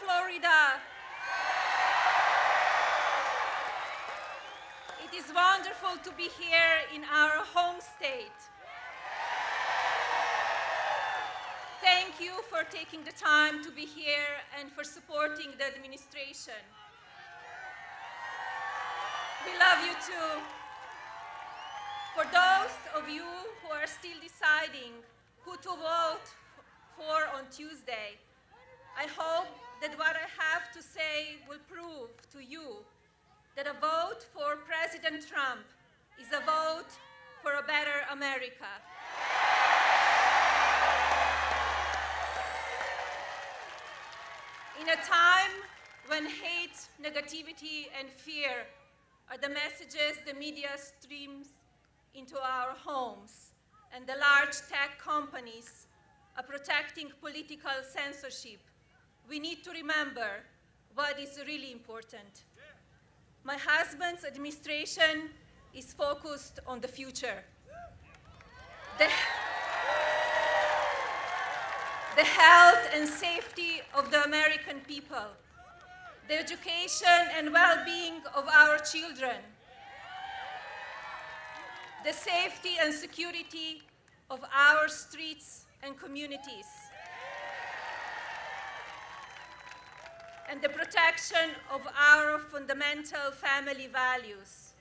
Florida. It is wonderful to be here in our home state. Thank you for taking the time to be here and for supporting the administration. We love you too. For those of you who are still deciding who to vote for on Tuesday, I hope that what I have to say will prove to you that a vote for President Trump is a vote for a better America. In a time when hate, negativity, and fear are the messages the media streams into our homes, and the large tech companies are protecting political censorship, we need to remember what is really important. My husband's administration is focused on the future. The health and safety of the American people, the education and well-being of our children, the safety and security of our streets and communities, and the protection of our fundamental family values.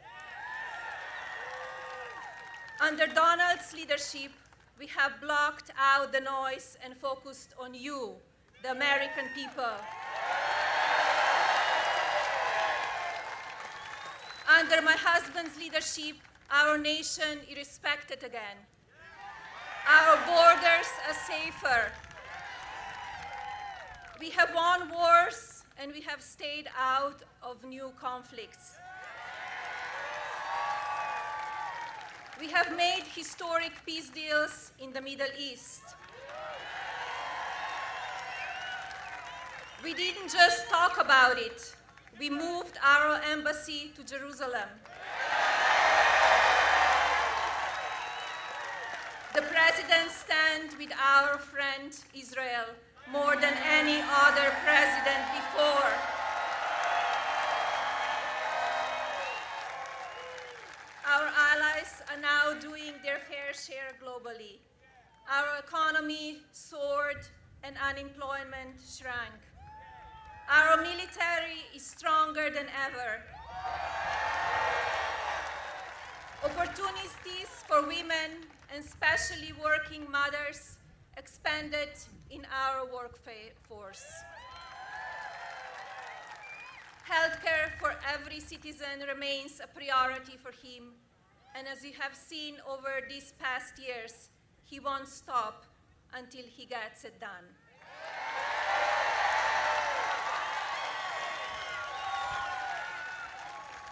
Under Donald's leadership, we have blocked out the noise and focused on you, the American people. Under my husband's leadership, our nation is respected again. Our borders are safer. We have won wars and we have stayed out of new conflicts. We have made historic peace deals in the Middle East. We didn't just talk about it. We moved our embassy to Jerusalem. The president stands with our friend Israel more than any other president before. Our allies are now doing their fair share globally. Our economy soared and unemployment shrank. Our military is stronger than ever. Opportunities for women and especially working mothers expanded in our workforce. Healthcare for every citizen remains a priority for him, and as you have seen over these past years, he won't stop until he gets it done.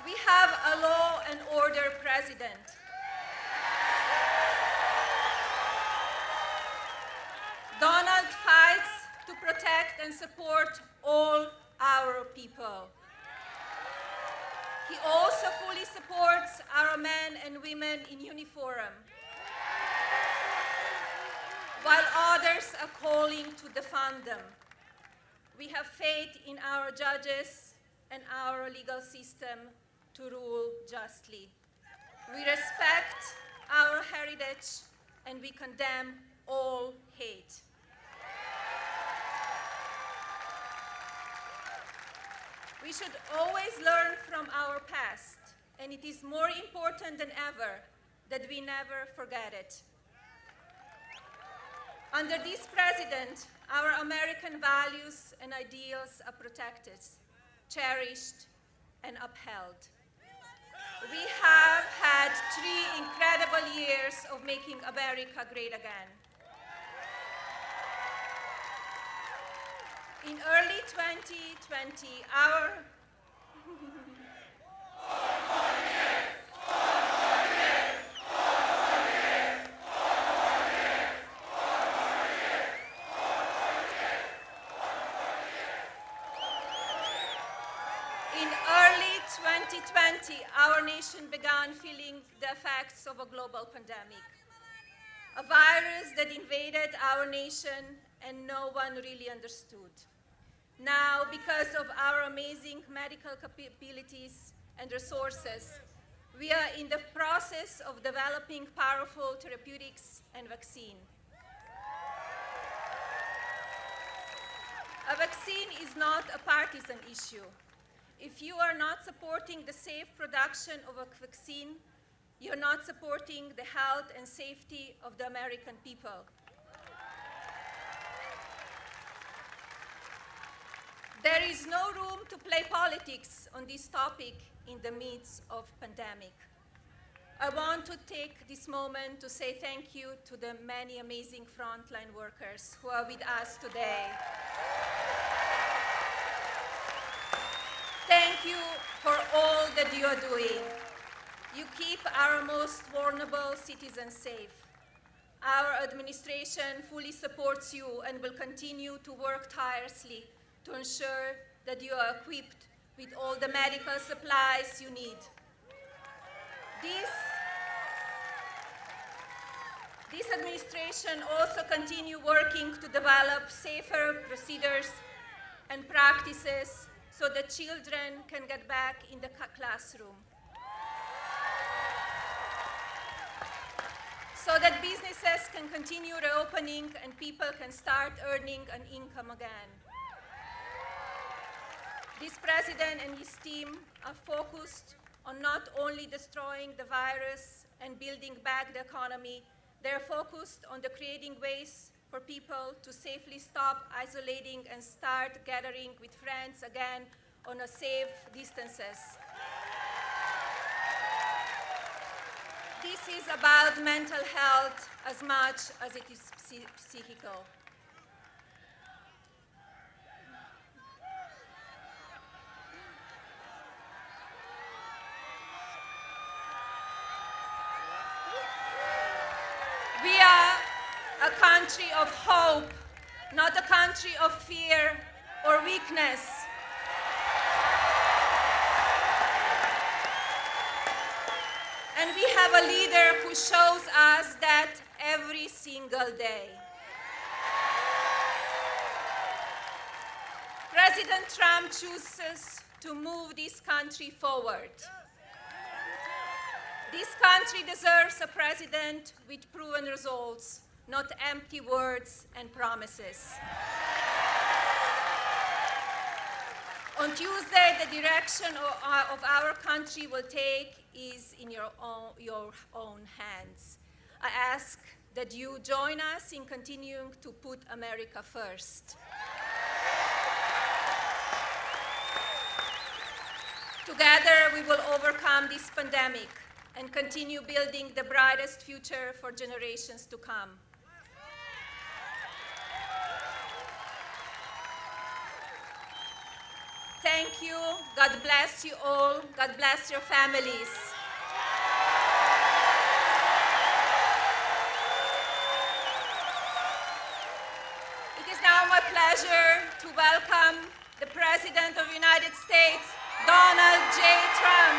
We have a law and order president. Donald fights to protect and support all our people. He also fully supports our men and women in uniform, while others are calling to defund them. We have faith in our judges and our legal system to rule justly. We respect our heritage and we condemn all hate. We should always learn from our past, and it is more important than ever that we never forget it. Under this president, our American values and ideals are protected, cherished, and upheld. We have had 3 incredible years of making America great again. In early 2020, our nation began feeling the effects of a global pandemic, a virus that invaded our nation and no one really understood. Now, because of our amazing medical capabilities and resources, we are in the process of developing powerful therapeutics and vaccine. A vaccine is not a partisan issue. If you are not supporting the safe production of a vaccine, you're not supporting the health and safety of the American people. There is no room to play politics on this topic in the midst of pandemic. I want to take this moment to say thank you to the many amazing frontline workers who are with us today. Thank you for all that you are doing. You keep our most vulnerable citizens safe. Our administration fully supports you and will continue to work tirelessly to ensure that you are equipped with all the medical supplies you need. This administration also continue working to develop safer procedures and practices so that children can get back in the classroom. So that businesses can continue reopening and people can start earning an income again. This president and his team are focused on not only destroying the virus and building back the economy, they're focused on creating ways for people to safely stop isolating and start gathering with friends again on a safe distances. This is about mental health as much as it is psychical. We are a country of hope, not a country of fear or weakness. And we have a leader who shows us that every single day. President Trump chooses to move this country forward. This country deserves a president with proven results, not empty words and promises. On Tuesday, the direction of our country will take is in your own hands. I ask that you join us in continuing to put America first. Together, we will overcome this pandemic and continue building the brightest future for generations to come. Thank you. God bless you all. God bless your families. It is now my pleasure to welcome the President of the United States, Donald J. Trump.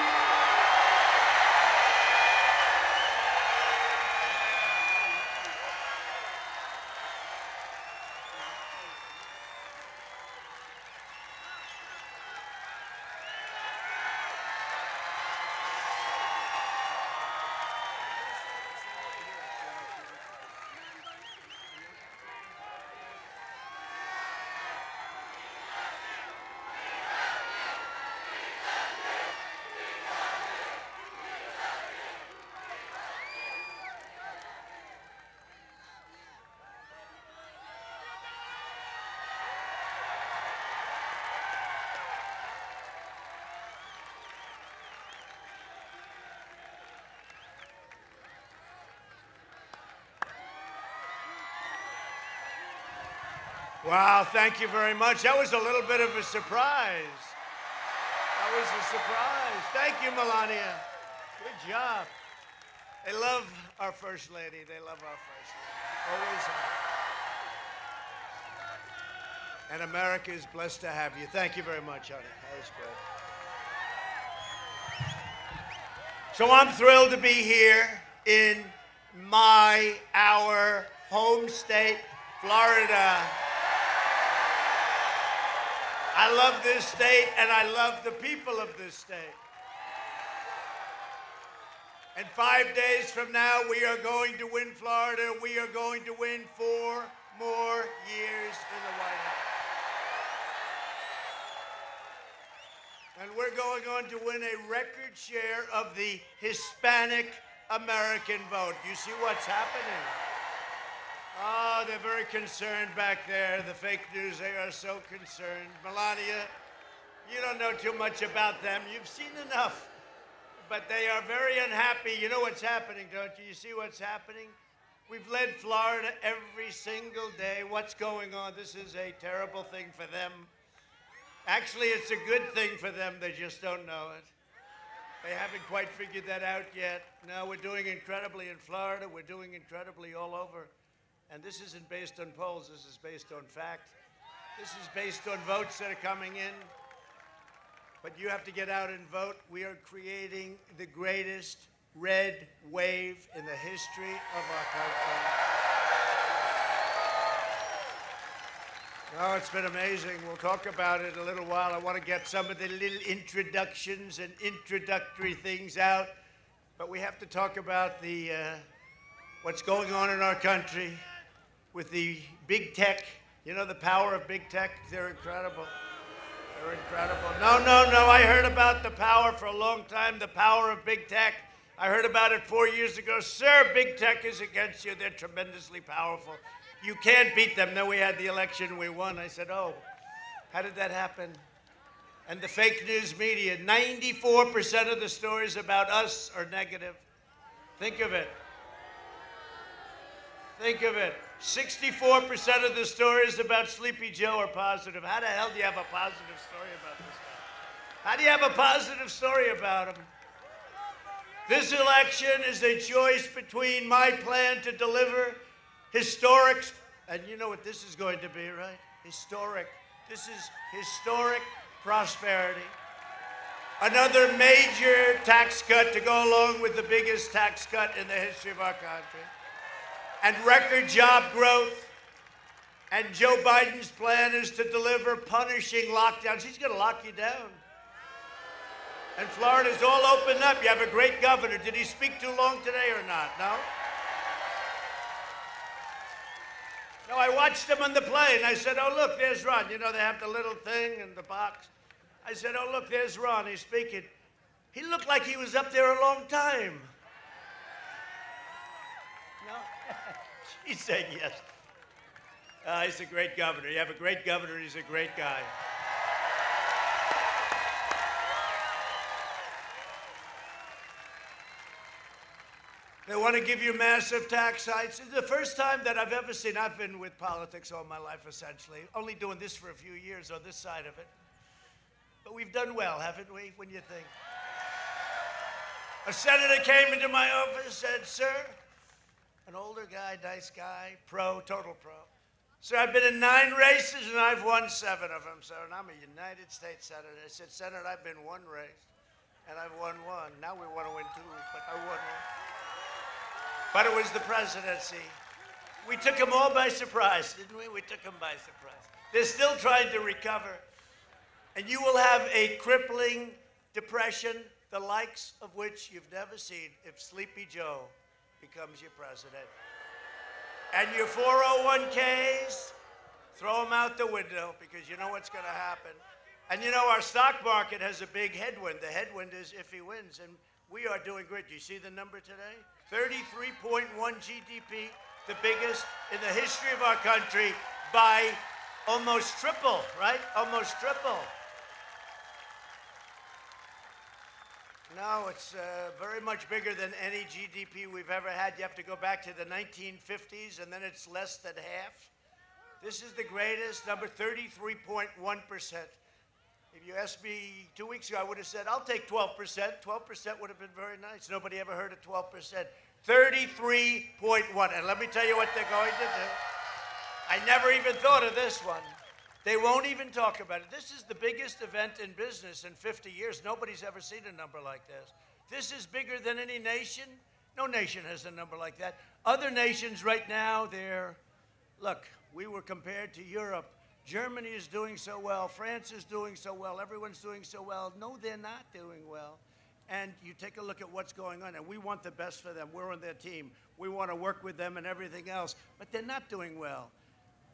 Wow, thank you very much. That was a little bit of a surprise. That was a surprise. Thank you, Melania. Good job. They love our First Lady. They love our First Lady. Always have. And America is blessed to have you. Thank you very much, honey. That was great. So I'm thrilled to be here in our home state, Florida. I love this state, and I love the people of this state. And 5 days from now, we are going to win Florida. We are going to win 4 more years in the White House. And we're going on to win a record share of the Hispanic American vote. You see what's happening? Oh, they're very concerned back there. The fake news, they are so concerned. Melania, you don't know too much about them. You've seen enough. But they are very unhappy. You know what's happening, don't you? You see what's happening? We've led Florida every single day. What's going on? This is a terrible thing for them. Actually, it's a good thing for them. They just don't know it. They haven't quite figured that out yet. No, we're doing incredibly in Florida. We're doing incredibly all over. And this isn't based on polls. This is based on fact. This is based on votes that are coming in. But you have to get out and vote. We are creating the greatest red wave in the history of our country. Oh, it's been amazing. We'll talk about it in a little while. I want to get some of the little introductions and introductory things out. But we have to talk about the what's going on in our country with the big tech. You know the power of big tech? They're incredible. They're incredible. No. I heard about the power for a long time, the power of big tech. I heard about it 4 years ago. Sir, big tech is against you. They're tremendously powerful. You can't beat them. Then we had the election, we won. I said, oh, how did that happen? And the fake news media, 94% of the stories about us are negative. Think of it. Think of it. 64% of the stories about Sleepy Joe are positive. How the hell do you have a positive story about this guy? How do you have a positive story about him? This election is a choice between my plan to deliver historic, and you know what this is going to be, right? Historic. This is historic prosperity. Another major tax cut to go along with the biggest tax cut in the history of our country. And record job growth. And Joe Biden's plan is to deliver punishing lockdowns. He's going to lock you down. And Florida's all opened up. You have a great governor. Did he speak too long today or not? No? No, I watched him on the plane. I said, oh, look, there's Ron. You know, they have the little thing in the box. I said, oh, look, there's Ron. He's speaking. He looked like he was up there a long time. No? She's saying yes. He's a great governor. You have a great governor. He's a great guy. They want to give you massive tax hikes. It's the first time that I've ever seen. I've been with politics all my life, essentially. Only doing this for a few years on this side of it. But we've done well, haven't we, when you think? A senator came into my office and said, sir, an older guy, nice guy, pro, total pro. Sir, I've been in 9 races and I've won 7 of them, sir, and I'm a United States senator. I said, Senator, I've been 1 race and I've won 1. Now we want to win 2, but I won 1. But it was the presidency. We took them all by surprise, didn't we? We took them by surprise. They're still trying to recover. And you will have a crippling depression, the likes of which you've never seen if Sleepy Joe becomes your president. And your 401ks, throw them out the window because you know what's going to happen. And you know our stock market has a big headwind. The headwind is if he wins. And we are doing great. Do you see the number today? 33.1 GDP, the biggest in the history of our country by almost triple, right? Almost triple. No, it's very much bigger than any GDP we've ever had. You have to go back to the 1950s, and then it's less than half. This is the greatest number, 33.1%. If you asked me 2 weeks ago, I would have said, I'll take 12%. 12% would have been very nice. Nobody ever heard of 12%. 33.1. And let me tell you what they're going to do. I never even thought of this one. They won't even talk about it. This is the biggest event in business in 50 years. Nobody's ever seen a number like this. This is bigger than any nation. No nation has a number like that. Other nations right now, look, we were compared to Europe, Germany is doing so well. France is doing so well. Everyone's doing so well. No, they're not doing well. And you take a look at what's going on, and we want the best for them. We're on their team. We want to work with them and everything else. But they're not doing well.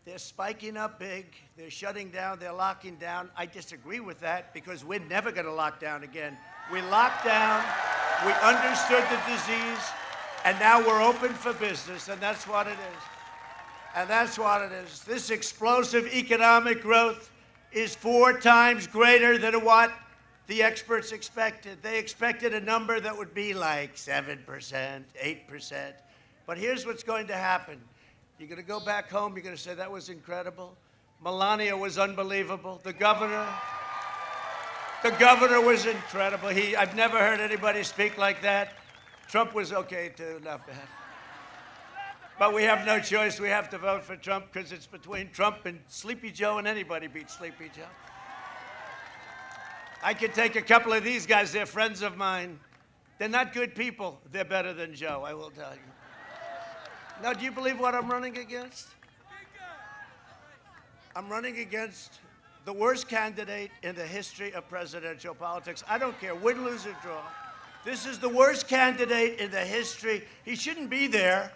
They're spiking up big. They're shutting down. They're locking down. I disagree with that because we're never going to lock down again. We locked down. We understood the disease. And now we're open for business, and that's what it is. And that's what it is. This explosive economic growth is 4 times greater than what the experts expected. They expected a number that would be like 7%, 8%. But here's what's going to happen. You're going to go back home, you're going to say, that was incredible. Melania was unbelievable. The governor was incredible. I've never heard anybody speak like that. Trump was okay, too, not bad. But we have no choice. We have to vote for Trump because it's between Trump and Sleepy Joe, and anybody beats Sleepy Joe. I could take a couple of these guys. They're friends of mine. They're not good people. They're better than Joe, I will tell you. Now, do you believe what I'm running against? I'm running against the worst candidate in the history of presidential politics. I don't care, win, lose, or draw. This is the worst candidate in the history. He shouldn't be there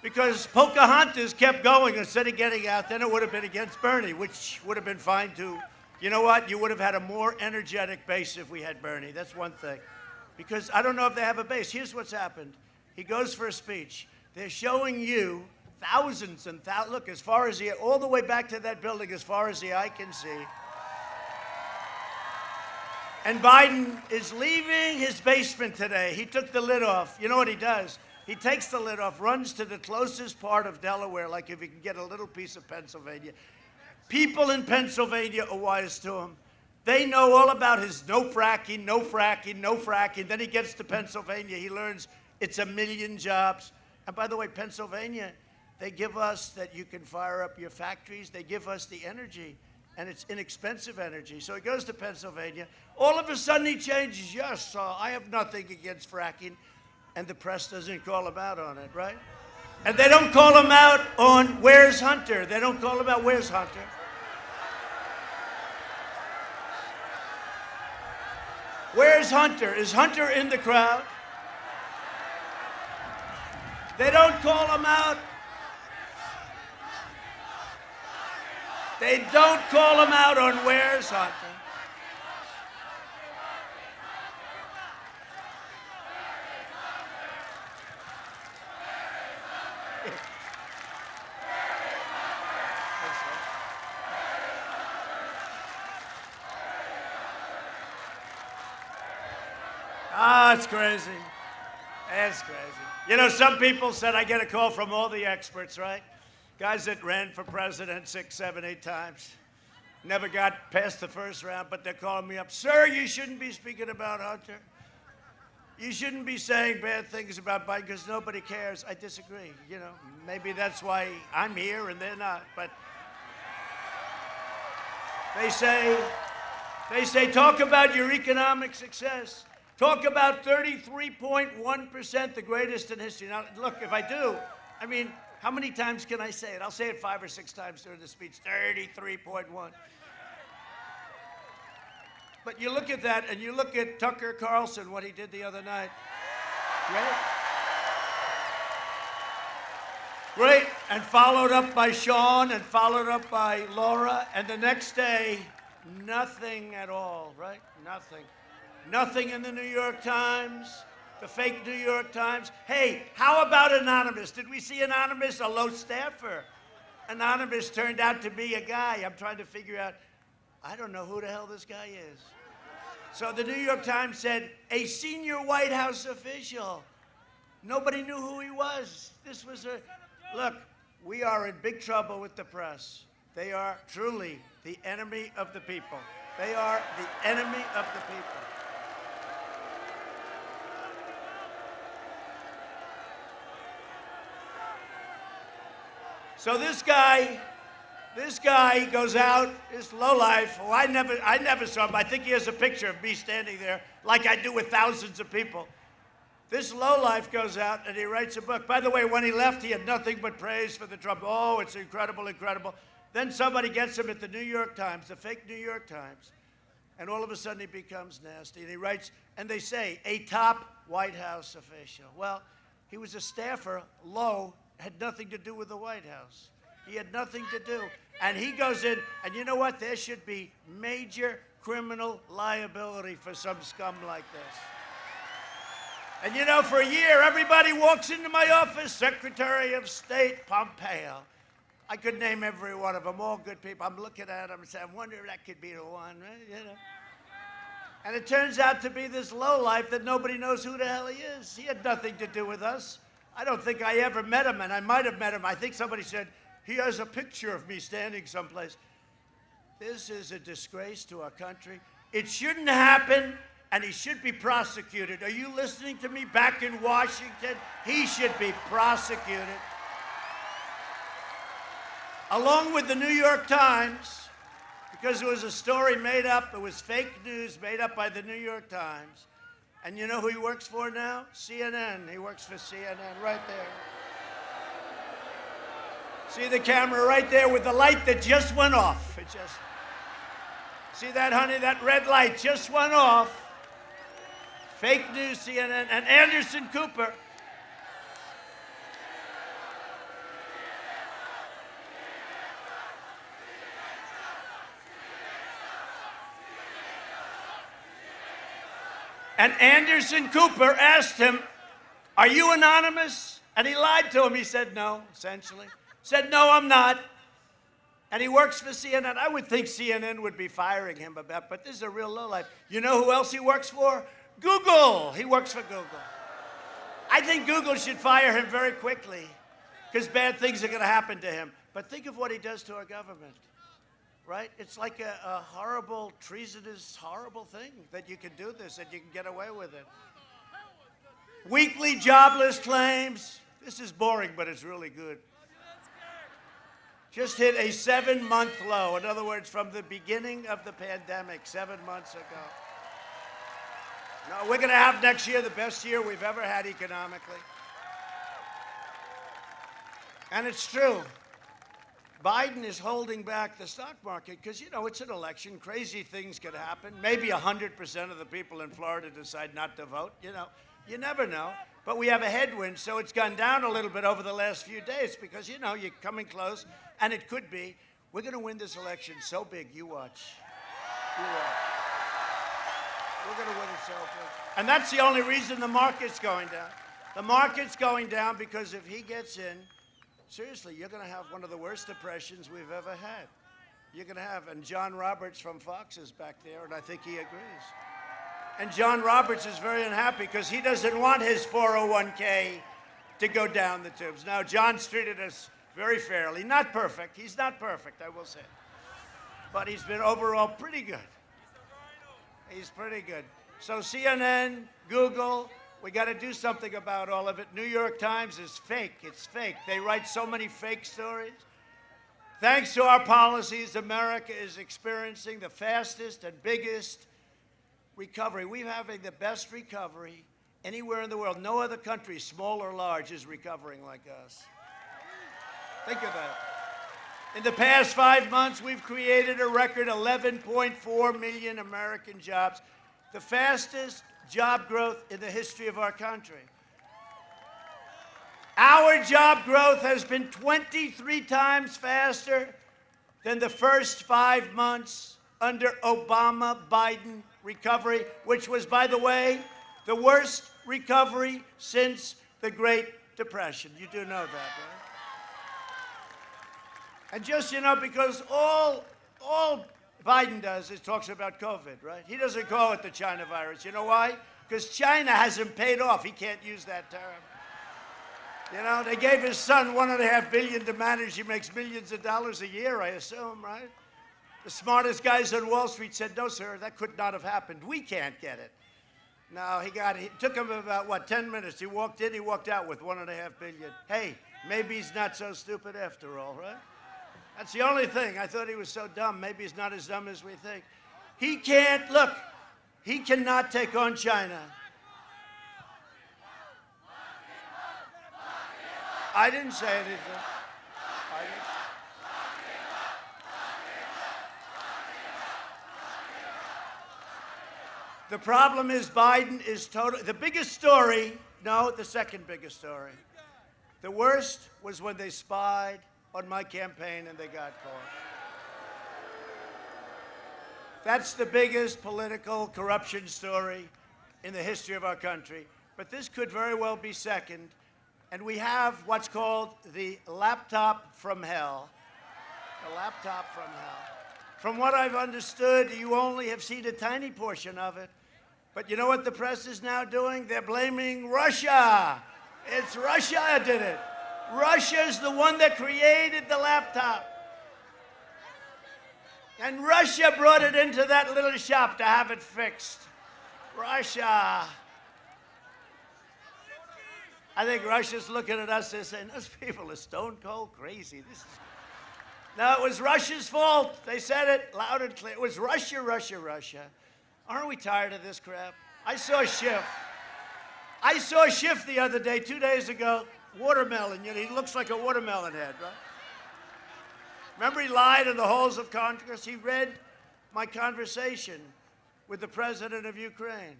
because Pocahontas kept going instead of getting out. Then it would have been against Bernie, which would have been fine too. You know what? You would have had a more energetic base if we had Bernie. That's one thing. Because I don't know if they have a base. Here's what's happened. He goes for a speech. They're showing you thousands and thousands. Look, as far as all the way back to that building, as far as the eye can see. And Biden is leaving his basement today. He took the lid off. You know what he does? He takes the lid off, runs to the closest part of Delaware, like if he can get a little piece of Pennsylvania. People in Pennsylvania are wise to him. They know all about his no fracking, no fracking, no fracking. Then he gets to Pennsylvania. He learns it's 1 million jobs. And by the way, Pennsylvania, they give us that you can fire up your factories. They give us the energy, and it's inexpensive energy. So he goes to Pennsylvania. All of a sudden, he changes. Yes, I have nothing against fracking. And the press doesn't call him out on it, right? And they don't call him out on where's Hunter. They don't call him out, where's Hunter? Where's Hunter? Is Hunter in the crowd? They don't call him out. They don't call him out on where's Hunter. It's crazy. It's crazy. You know, some people said I get a call from all the experts, right? Guys that ran for president 6, 7, 8 times. Never got past the first round, but they're calling me up. Sir, you shouldn't be speaking about Hunter. You shouldn't be saying bad things about Biden because nobody cares. I disagree. You know, maybe that's why I'm here and they're not. But they say, talk about your economic success. Talk about 33.1%, the greatest in history. Now, look, if I do, I mean, how many times can I say it? I'll say it 5 or 6 times during the speech, 33.1. But you look at that, and you look at Tucker Carlson, what he did the other night. Great, and followed up by Sean, and followed up by Laura, and the next day, nothing at all, right? Nothing. Nothing in the New York Times, the fake New York Times. Hey, how about Anonymous? Did we see Anonymous? A low staffer. Anonymous turned out to be a guy. I'm trying to figure out, I don't know who the hell this guy is. So the New York Times said, a senior White House official. Nobody knew who he was. This was look, we are in big trouble with the press. They are truly the enemy of the people. They are the enemy of the people. So this guy goes out, this lowlife. Oh, I never saw him. I think he has a picture of me standing there like I do with thousands of people. This lowlife goes out and he writes a book. By the way, when he left, he had nothing but praise for the Trump. Oh, it's incredible, incredible. Then somebody gets him at the New York Times, the fake New York Times, and all of a sudden he becomes nasty. And he writes, and they say, a top White House official. Well, he was a staffer. Lowe had nothing to do with the White House. He had nothing to do. And he goes in, and you know what? There should be major criminal liability for some scum like this. And you know, for a year, everybody walks into my office, Secretary of State Pompeo. I could name every one of them, all good people. I'm looking at them and saying, I wonder if that could be the one, right? You know. And it turns out to be this lowlife that nobody knows who the hell he is. He had nothing to do with us. I don't think I ever met him, and I might have met him. I think somebody said, he has a picture of me standing someplace. This is a disgrace to our country. It shouldn't happen, and he should be prosecuted. Are you listening to me back in Washington? He should be prosecuted. Along with the New York Times, because it was a story made up, it was fake news made up by the New York Times. And you know who he works for now? CNN. He works for CNN right there. See the camera right there with the light that just went off. It just, see that, honey? That red light just went off. Fake news, CNN, and Anderson Cooper. And Anderson Cooper asked him, are you anonymous? And he lied to him. He said no, essentially. Said, no, I'm not. And he works for CNN. I would think CNN would be firing him about, but this is a real lowlife. You know who else he works for? Google. He works for Google. I think Google should fire him very quickly because bad things are going to happen to him. But think of what he does to our government, right? It's like a horrible, treasonous, horrible thing that you can do this, that you can get away with it. Weekly jobless claims. This is boring, but it's really good. Just hit a 7-month low. In other words, from the beginning of the pandemic, 7 months ago. No, we're going to have next year the best year we've ever had economically. And it's true. Biden is holding back the stock market because, you know, it's an election. Crazy things could happen. Maybe 100% of the people in Florida decide not to vote. You know, you never know. But we have a headwind, so it's gone down a little bit over the last few days because, you know, you're coming close, and it could be. We're going to win this election so big, you watch. You watch. We're going to win it so big. And that's the only reason the market's going down. The market's going down because if he gets in, seriously, you're going to have one of the worst depressions we've ever had. You're going to have, and John Roberts from Fox is back there, and I think he agrees. And John Roberts is very unhappy because he doesn't want his 401k to go down the tubes. Now, John's treated us very fairly. Not perfect. He's not perfect, I will say. But he's been overall pretty good. He's pretty good. So CNN, Google, we got to do something about all of it. New York Times is fake. It's fake. They write so many fake stories. Thanks to our policies, America is experiencing the fastest and biggest recovery. We're having the best recovery anywhere in the world. No other country, small or large, is recovering like us. Think of that. In the past 5 months, we've created a record 11.4 million American jobs, the fastest job growth in the history of our country. Our job growth has been 23 times faster than the first 5 months under Obama-Biden recovery, which was, by the way, the worst recovery since the Great Depression. You do know that, right? And just, you know, because all Biden does is talks about COVID, right? He doesn't call it the China virus. You know why? Because China hasn't paid off. He can't use that term. You know, they gave his son $1.5 billion to manage. He makes millions of dollars a year, I assume, right? The smartest guys on Wall Street said, no, sir, that could not have happened. We can't get it. No, it took him about, 10 minutes. He walked in, he walked out with $1.5 billion. Hey, maybe he's not so stupid after all, right? That's the only thing. I thought he was so dumb. Maybe he's not as dumb as we think. He can't, look, he cannot take on China. I didn't say anything. The problem is Biden is total. The biggest story, no, the second biggest story. The worst was when they spied on my campaign and they got caught. That's the biggest political corruption story in the history of our country. But this could very well be second. And we have what's called the laptop from hell. The laptop from hell. From what I've understood, you only have seen a tiny portion of it. But you know what the press is now doing? They're blaming Russia. It's Russia that did it. Russia's the one that created the laptop. And Russia brought it into that little shop to have it fixed. Russia. I think Russia's looking at us and saying, those people are stone cold crazy. No, it was Russia's fault. They said it loud and clear. It was Russia, Russia, Russia. Aren't we tired of this crap? I saw Schiff. I saw Schiff the other day, 2 days ago, watermelon. You know, he looks like a watermelon head, right? Remember he lied in the halls of Congress? He read my conversation with the president of Ukraine.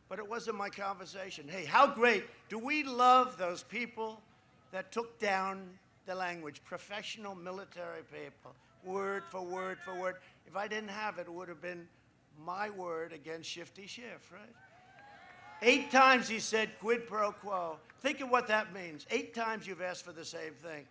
But it wasn't my conversation. Hey, how great. Do we love those people that took down the language? Professional military people, word for word for word. If I didn't have it, it would have been my word against Shifty Schiff, right? 8 times he said quid pro quo. Think of what that means. 8 times you've asked for the same thing.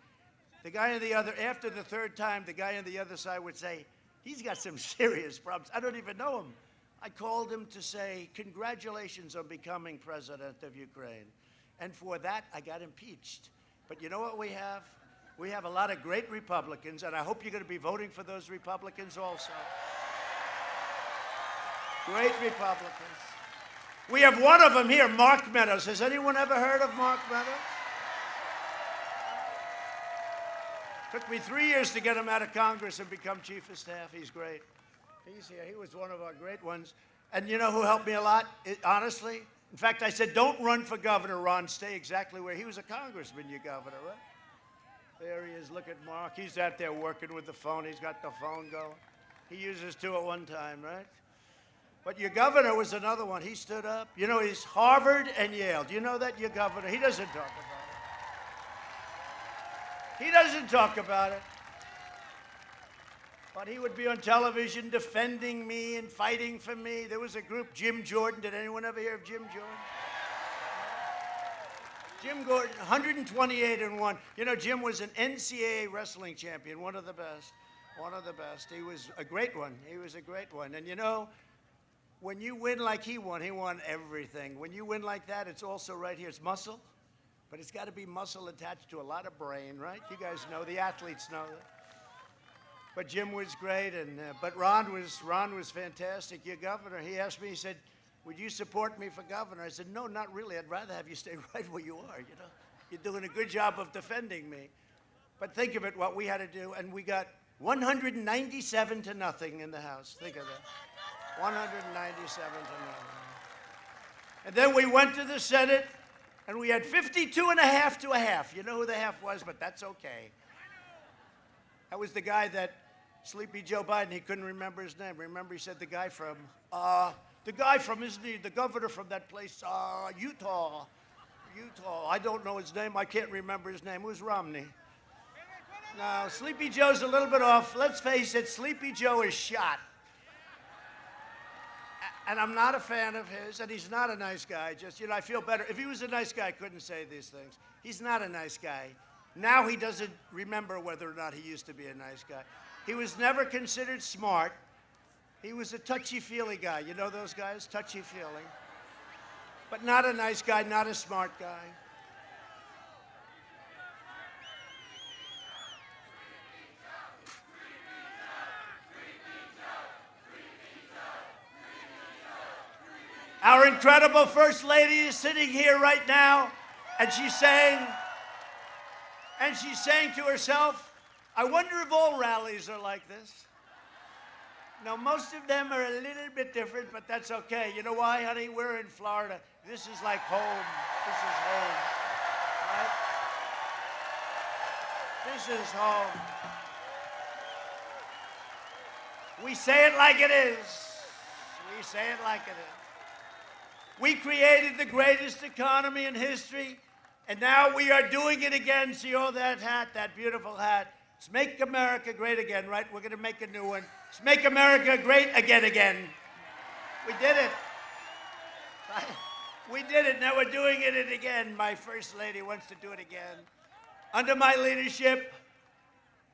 The guy on the other, after the 3rd time, the guy on the other side would say, he's got some serious problems. I don't even know him. I called him to say, congratulations on becoming president of Ukraine. And for that, I got impeached. But you know what we have? We have a lot of great Republicans, and I hope you're going to be voting for those Republicans also. Great Republicans. We have one of them here, Mark Meadows. Has anyone ever heard of Mark Meadows? Took me 3 years to get him out of Congress and become chief of staff. He's great. He's here. He was one of our great ones. And you know who helped me a lot, honestly? In fact, I said, don't run for governor, Ron. Stay exactly where he was a congressman, you governor, right? There he is. Look at Mark. He's out there working with the phone. He's got the phone going. He uses 2 at one time, right? But your governor was another one. He stood up. You know, he's Harvard and Yale. Do you know that, your governor? He doesn't talk about it. He doesn't talk about it. But he would be on television defending me and fighting for me. There was a group, Jim Jordan. Did anyone ever hear of Jim Jordan? Jim Gordon, 128-1. You know, Jim was an NCAA wrestling champion, one of the best. One of the best. He was a great one. He was a great one. And you know, when you win like he won everything. When you win like that, it's also right here. It's muscle, but it's got to be muscle attached to a lot of brain, right? You guys know, the athletes know that. But Jim was great, and but Ron was fantastic. Your governor, he asked me, he said, would you support me for governor? I said, no, not really. I'd rather have you stay right where you are, you know. You're doing a good job of defending me. But think of it, what we had to do, and we got 197-0 in the House. Think of that. 197-0. And then we went to the Senate, and we had 52.5 to a half. You know who the half was, but that's okay. That was the guy that, Sleepy Joe Biden, he couldn't remember his name. Remember, he said the guy from, isn't he, the governor from that place, Utah. I don't know his name. I can't remember his name. It was Romney. Now, Sleepy Joe's a little bit off. Let's face it, Sleepy Joe is shot. And I'm not a fan of his, and he's not a nice guy. Just, you know, I feel better. If he was a nice guy, I couldn't say these things. He's not a nice guy. Now he doesn't remember whether or not he used to be a nice guy. He was never considered smart. He was a touchy-feely guy. You know those guys? Touchy-feely. But not a nice guy, not a smart guy. Our incredible First Lady is sitting here right now, and she's saying to herself, I wonder if all rallies are like this. Now, most of them are a little bit different, but that's okay. You know why, honey? We're in Florida. This is like home. This is home. Right? This is home. We say it like it is. We say it like it is. We created the greatest economy in history, and now we are doing it again. See all that hat, that beautiful hat? It's Make America Great Again, right? We're going to make a new one. It's Make America Great Again. We did it. Right? We did it. Now we're doing it again. My First Lady wants to do it again. Under my leadership,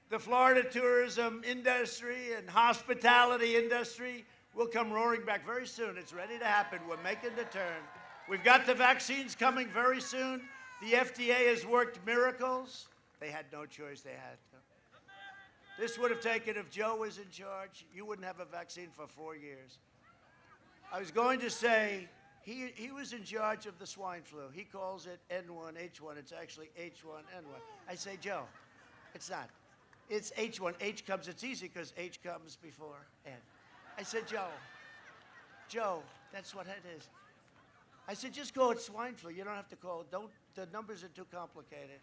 the Florida tourism industry and hospitality industry will come roaring back very soon. It's ready to happen. We're making the turn. We've got the vaccines coming very soon. The FDA has worked miracles. They had no choice. They had to. This would have taken, if Joe was in charge, you wouldn't have a vaccine for 4 years. I was going to say, he was in charge of the swine flu. He calls it N1H1. It's actually H1N1. I say, Joe, it's not. It's H1. H comes, it's easy because H comes before N. I said, Joe, that's what it is. I said, just call it swine flu. You don't have to call it. The numbers are too complicated.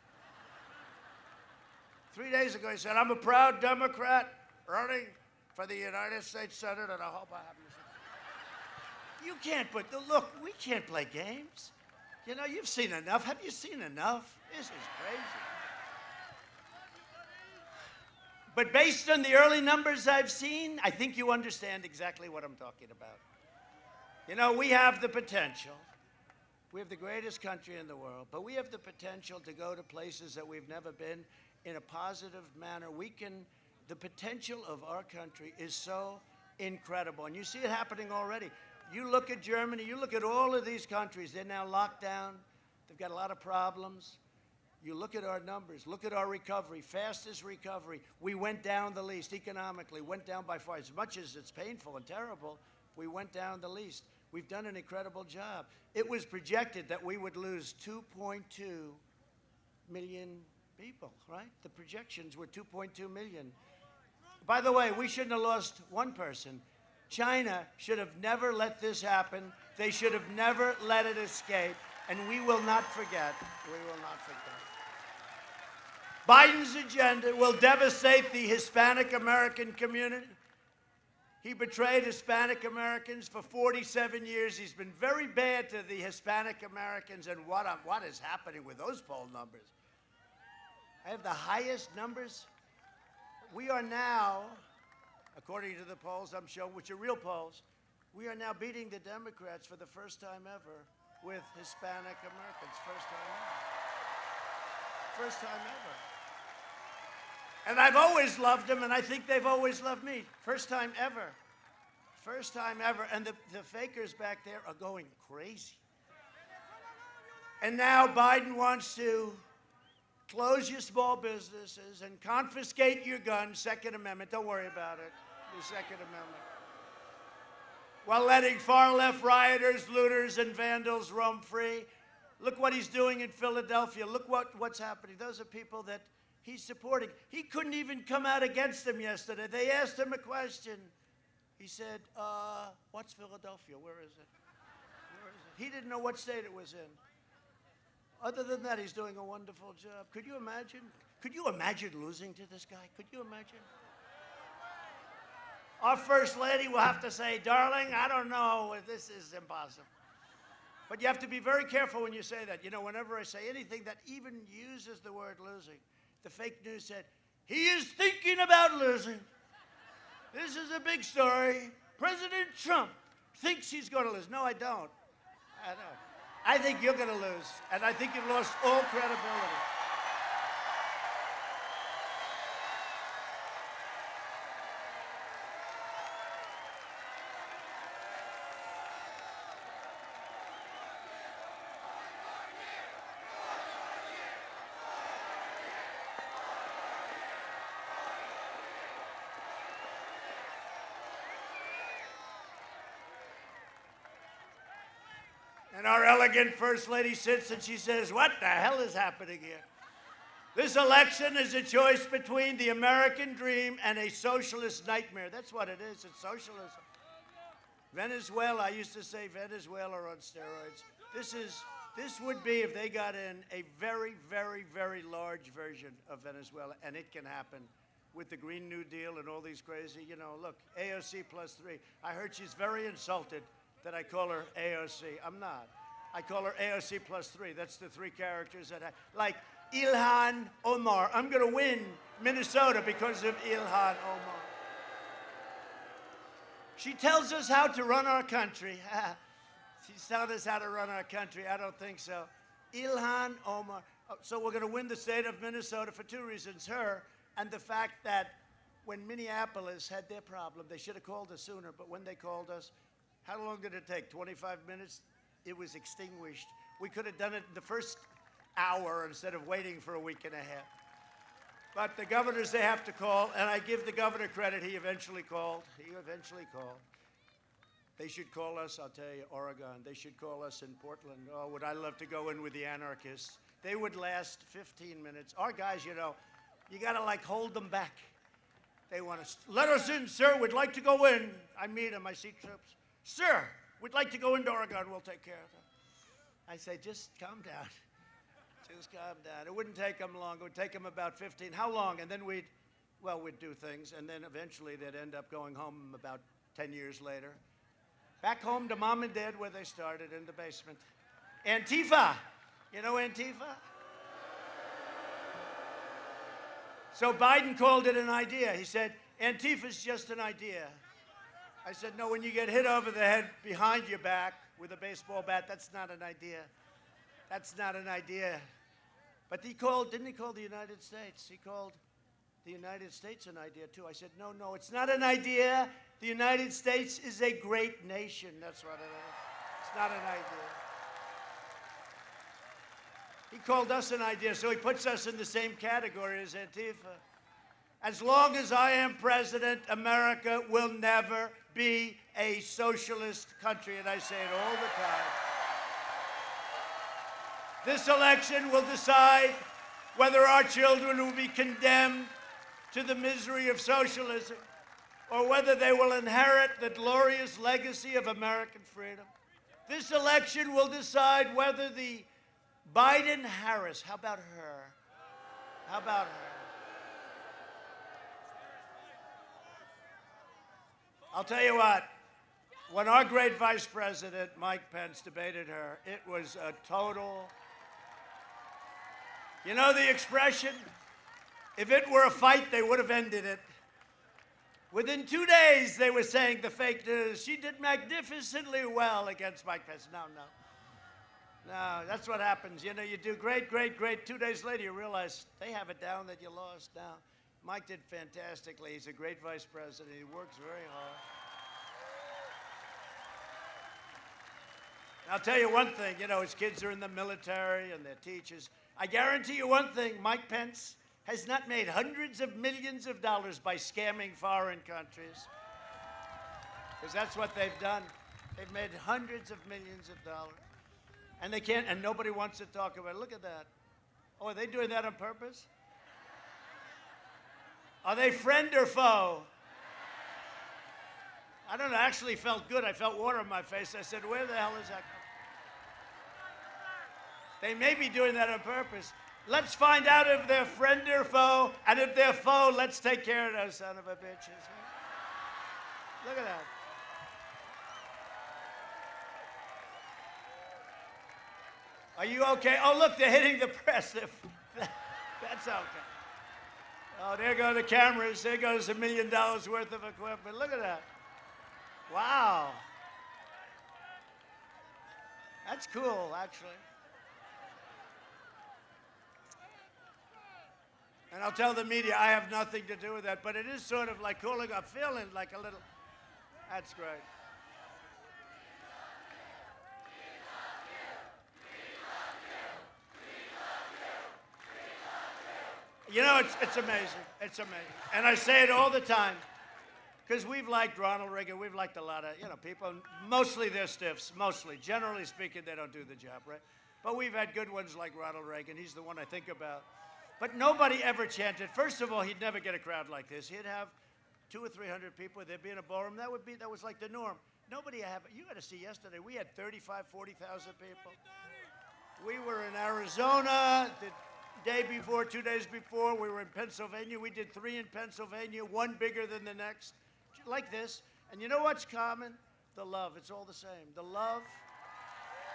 3 days ago, he said, I'm a proud Democrat running for the United States Senate, and I hope I have this. You can't, but look, we can't play games. You know, you've seen enough. Have you seen enough? This is crazy. But based on the early numbers I've seen, I think you understand exactly what I'm talking about. You know, we have the potential. We have the greatest country in the world, but we have the potential to go to places that we've never been in a positive manner. The potential of our country is so incredible, and you see it happening already. You look at Germany, you look at all of these countries, they're now locked down. They've got a lot of problems. You look at our numbers, look at our recovery, fastest recovery. We went down the least economically, went down by far. As much as it's painful and terrible, we went down the least. We've done an incredible job. It was projected that we would lose 2.2 million people, right? The projections were 2.2 million. By the way, we shouldn't have lost one person. China should have never let this happen. They should have never let it escape, and we will not forget. We will not forget. Biden's agenda will devastate the Hispanic American community. He betrayed Hispanic Americans for 47 years. He's been very bad to the Hispanic Americans, and what is happening with those poll numbers? I have the highest numbers. We are now, according to the polls I'm showing, which are real polls, we are now beating the Democrats for the first time ever with Hispanic Americans. First time ever. First time ever. And I've always loved them, and I think they've always loved me. First time ever. First time ever. And the fakers back there are going crazy. And now Biden wants to close your small businesses and confiscate your guns, Second Amendment. Don't worry about it, the Second Amendment. While letting far-left rioters, looters, and vandals roam free. Look what he's doing in Philadelphia. Look what's happening. Those are people that he's supporting. He couldn't even come out against them yesterday. They asked him a question. He said, what's Philadelphia? Where is it? Where is it? He didn't know what state it was in. Other than that, he's doing a wonderful job. Could you imagine? Could you imagine losing to this guy? Could you imagine? Our First Lady will have to say, darling, I don't know. This is impossible. But you have to be very careful when you say that. You know, whenever I say anything that even uses the word losing, the fake news said, he is thinking about losing. This is a big story. President Trump thinks he's going to lose. No, I don't. I don't. I think you're going to lose, and I think you've lost all credibility. And our elegant First Lady sits and she says, what the hell is happening here? This election is a choice between the American dream and a socialist nightmare. That's what it is. It's socialism. Venezuela, I used to say Venezuela on steroids. This would be, if they got in, a very, very, very large version of Venezuela, and it can happen with the Green New Deal and all these crazy, you know, look, AOC +3. I heard she's very insulted that I call her AOC. I'm not. I call her AOC plus 3. That's the 3 characters that like Ilhan Omar. I'm going to win Minnesota because of Ilhan Omar. She tells us how to run our country. She's telling us how to run our country. I don't think so. Ilhan Omar. So we're going to win the state of Minnesota for 2 reasons. Her and the fact that when Minneapolis had their problem, they should have called us sooner, but when they called us, how long did it take? 25 minutes? It was extinguished. We could have done it in the first hour instead of waiting for a week and a half. But the governors, they have to call, and I give the governor credit. He eventually called. They should call us, I'll tell you, Oregon. They should call us in Portland. Oh, would I love to go in with the anarchists. They would last 15 minutes. Our guys, you know, you got to, like, hold them back. They want to, let us in, sir. We'd like to go in. I meet them. I see troops. Sir, we'd like to go into Oregon. We'll take care of them. I say, just calm down. Just calm down. It wouldn't take them long. It would take them about 15. How long? And then we'd do things. And then eventually they'd end up going home about 10 years later. Back home to mom and dad where they started, in the basement. Antifa. You know Antifa? So Biden called it an idea. He said, Antifa's just an idea. I said, no, when you get hit over the head behind your back with a baseball bat, that's not an idea. That's not an idea. But didn't he call the United States? He called the United States an idea, too. I said, no, it's not an idea. The United States is a great nation. That's what it is. It's not an idea. He called us an idea, so he puts us in the same category as Antifa. As long as I am president, America will never be a socialist country, and I say it all the time. This election will decide whether our children will be condemned to the misery of socialism or whether they will inherit the glorious legacy of American freedom. This election will decide whether the Biden-Harris, how about her? How about her? I'll tell you what, when our great Vice President, Mike Pence, debated her, it was a total, you know the expression? If it were a fight, they would have ended it. Within 2 days, they were saying the fake news. She did magnificently well against Mike Pence. No, that's what happens. You know, you do great. 2 days later, you realize they have it down that you lost now. Mike did fantastically. He's a great vice president. He works very hard. I'll tell you one thing. You know, his kids are in the military and they're teachers. I guarantee you one thing. Mike Pence has not made hundreds of millions of dollars by scamming foreign countries. Because that's what they've done. They've made hundreds of millions of dollars. And they can't, and nobody wants to talk about it. Look at that. Oh, are they doing that on purpose? Are they friend or foe? I don't know, I actually felt good. I felt water on my face. I said, where the hell is that coming? They may be doing that on purpose. Let's find out if they're friend or foe, and if they're foe, let's take care of those son of a bitches. Look at that. Are you okay? Oh, look, they're hitting the press. That's okay. Oh, there go the cameras. There goes $1 million worth of equipment. Look at that. Wow. That's cool, actually. And I'll tell the media I have nothing to do with that, but it is sort of like cooling up, feeling like a little. That's great. You know, it's amazing. It's amazing. And I say it all the time, because we've liked Ronald Reagan. We've liked a lot of, people. Mostly they're stiffs, mostly. Generally speaking, they don't do the job, right? But we've had good ones like Ronald Reagan. He's the one I think about. But nobody ever chanted. First of all, he'd never get a crowd like this. He'd have 200 or 300 people. There'd be in a ballroom. That was like the norm. Nobody have, you got to see yesterday, we had 35, 40,000 people. We were in Arizona the day before, 2 days before. We were in Pennsylvania. We did 3 in Pennsylvania, one bigger than the next, like this. And you know what's common? The love, it's all the same. The love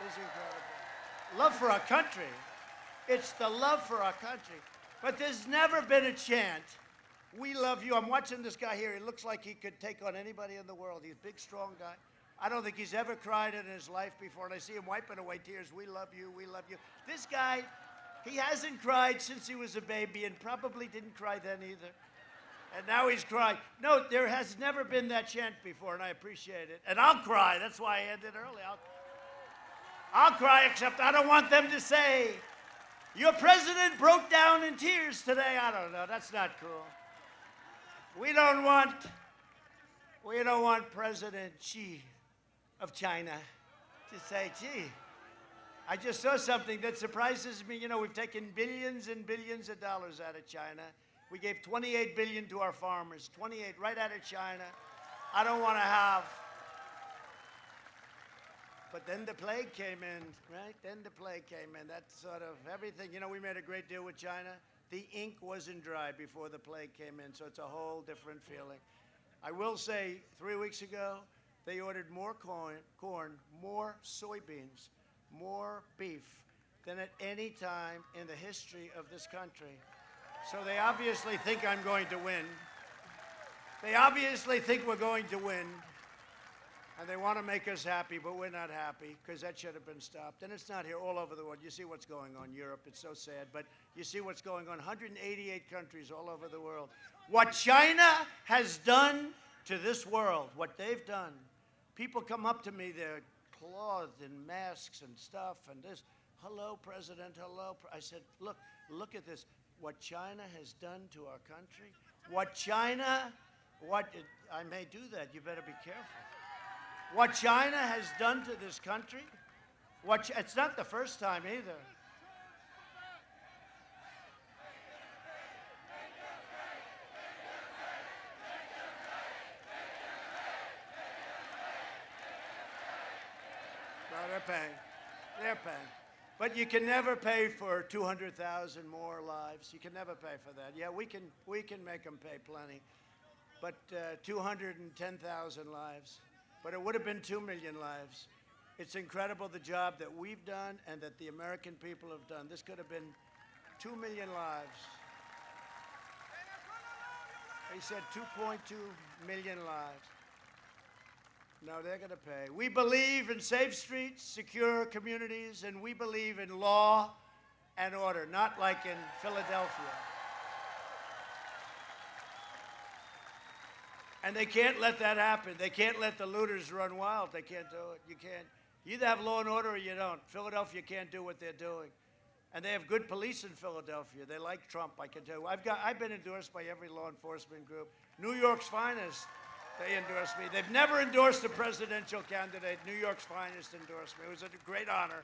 is incredible. Love for our country. It's the love for our country. But there's never been a chant, we love you. I'm watching this guy here. He looks like he could take on anybody in the world. He's a big, strong guy. I don't think he's ever cried in his life before, and I see him wiping away tears. We love you, we love you. This guy, he hasn't cried since he was a baby and probably didn't cry then either. And now he's crying. No, there has never been that chant before, and I appreciate it. And I'll cry. That's why I ended early. I'll cry, except I don't want them to say, your president broke down in tears today. I don't know. That's not cool. We don't want President Xi of China to say, gee, I just saw something that surprises me. You know, we've taken billions and billions of dollars out of China. We gave $28 billion to our farmers, 28 right out of China. I don't want to have. But then the plague came in, right? Then the plague came in. That's sort of everything. You know, we made a great deal with China. The ink wasn't dry before the plague came in, so it's a whole different feeling. I will say, 3 weeks ago, they ordered more corn, more soybeans, more beef than at any time in the history of this country. So they obviously think I'm going to win. They obviously think we're going to win. And they want to make us happy, but we're not happy because that should have been stopped. And it's not here, all over the world. You see what's going on in Europe. It's so sad. But you see what's going on. 188 countries all over the world. What China has done to this world, what they've done. People come up to me, they're clothed in masks and stuff and this. Hello, President, hello. I said, look at this. What China has done to our country. I may do that. You better be careful. What China has done to this country, it's not the first time either. No, they're paying. They're paying. But you can never pay for 200,000 more lives. You can never pay for that. Yeah, we can make them pay plenty. But 210,000 lives. But it would have been 2 million lives. It's incredible the job that we've done and that the American people have done. This could have been 2 million lives. He said 2.2 million lives. No, they're going to pay. We believe in safe streets, secure communities, and we believe in law and order, not like in Philadelphia. And they can't let that happen. They can't let the looters run wild. They can't do it. You can't. You either have law and order or you don't. Philadelphia can't do what they're doing. And they have good police in Philadelphia. They like Trump, I can tell you. I've been endorsed by every law enforcement group. New York's finest, they endorsed me. They've never endorsed a presidential candidate. New York's finest endorsed me. It was a great honor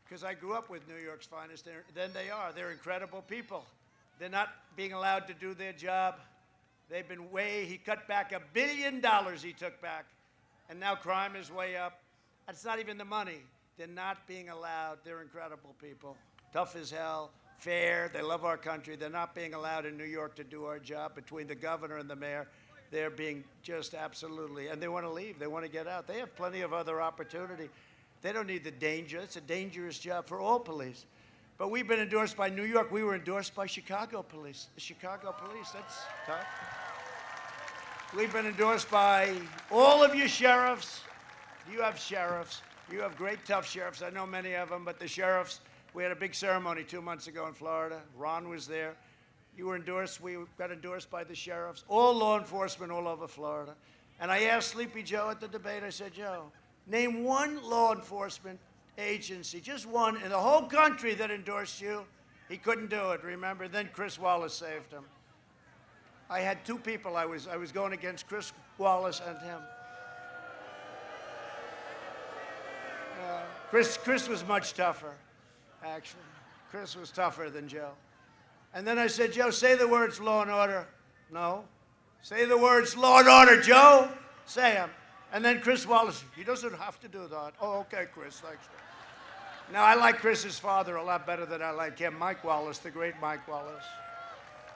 because I grew up with New York's finest. Then they are. They're incredible people. They're not being allowed to do their job. They've been he cut back $1 billion he took back, and now crime is way up. That's not even the money. They're not being allowed. They're incredible people. Tough as hell, fair, they love our country. They're not being allowed in New York to do our job. Between the governor and the mayor, they're being just absolutely, and they want to leave. They want to get out. They have plenty of other opportunity. They don't need the danger. It's a dangerous job for all police. But we've been endorsed by New York. We were endorsed by Chicago police. The Chicago police, that's tough. We've been endorsed by all of you sheriffs. You have sheriffs. You have great, tough sheriffs. I know many of them, but the sheriffs, we had a big ceremony 2 months ago in Florida. Ron was there. You were endorsed. We got endorsed by the sheriffs, all law enforcement all over Florida. And I asked Sleepy Joe at the debate, I said, Joe, name one law enforcement agency, just one in the whole country that endorsed you. He couldn't do it, remember? Then Chris Wallace saved him. I had two people. I was going against Chris Wallace and him. Chris was much tougher, actually. Chris was tougher than Joe. And then I said, Joe, say the words law and order. No. Say the words law and order, Joe. Say them. And then Chris Wallace, he doesn't have to do that. Oh, okay, Chris, thanks. Now, I like Chris's father a lot better than I like him, Mike Wallace, the great Mike Wallace.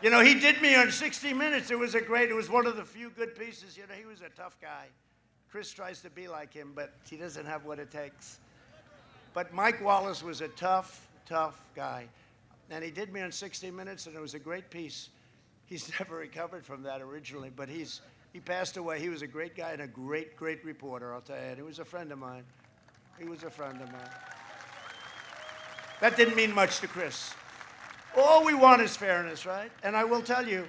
You know, he did me on 60 Minutes. It was one of the few good pieces. You know, he was a tough guy. Chris tries to be like him, but he doesn't have what it takes. But Mike Wallace was a tough, tough guy. And he did me on 60 Minutes, and it was a great piece. He's never recovered from that originally, but he passed away. He was a great guy and a great, great reporter, I'll tell you. And he was a friend of mine. He was a friend of mine. That didn't mean much to Chris. All we want is fairness, right? And I will tell you,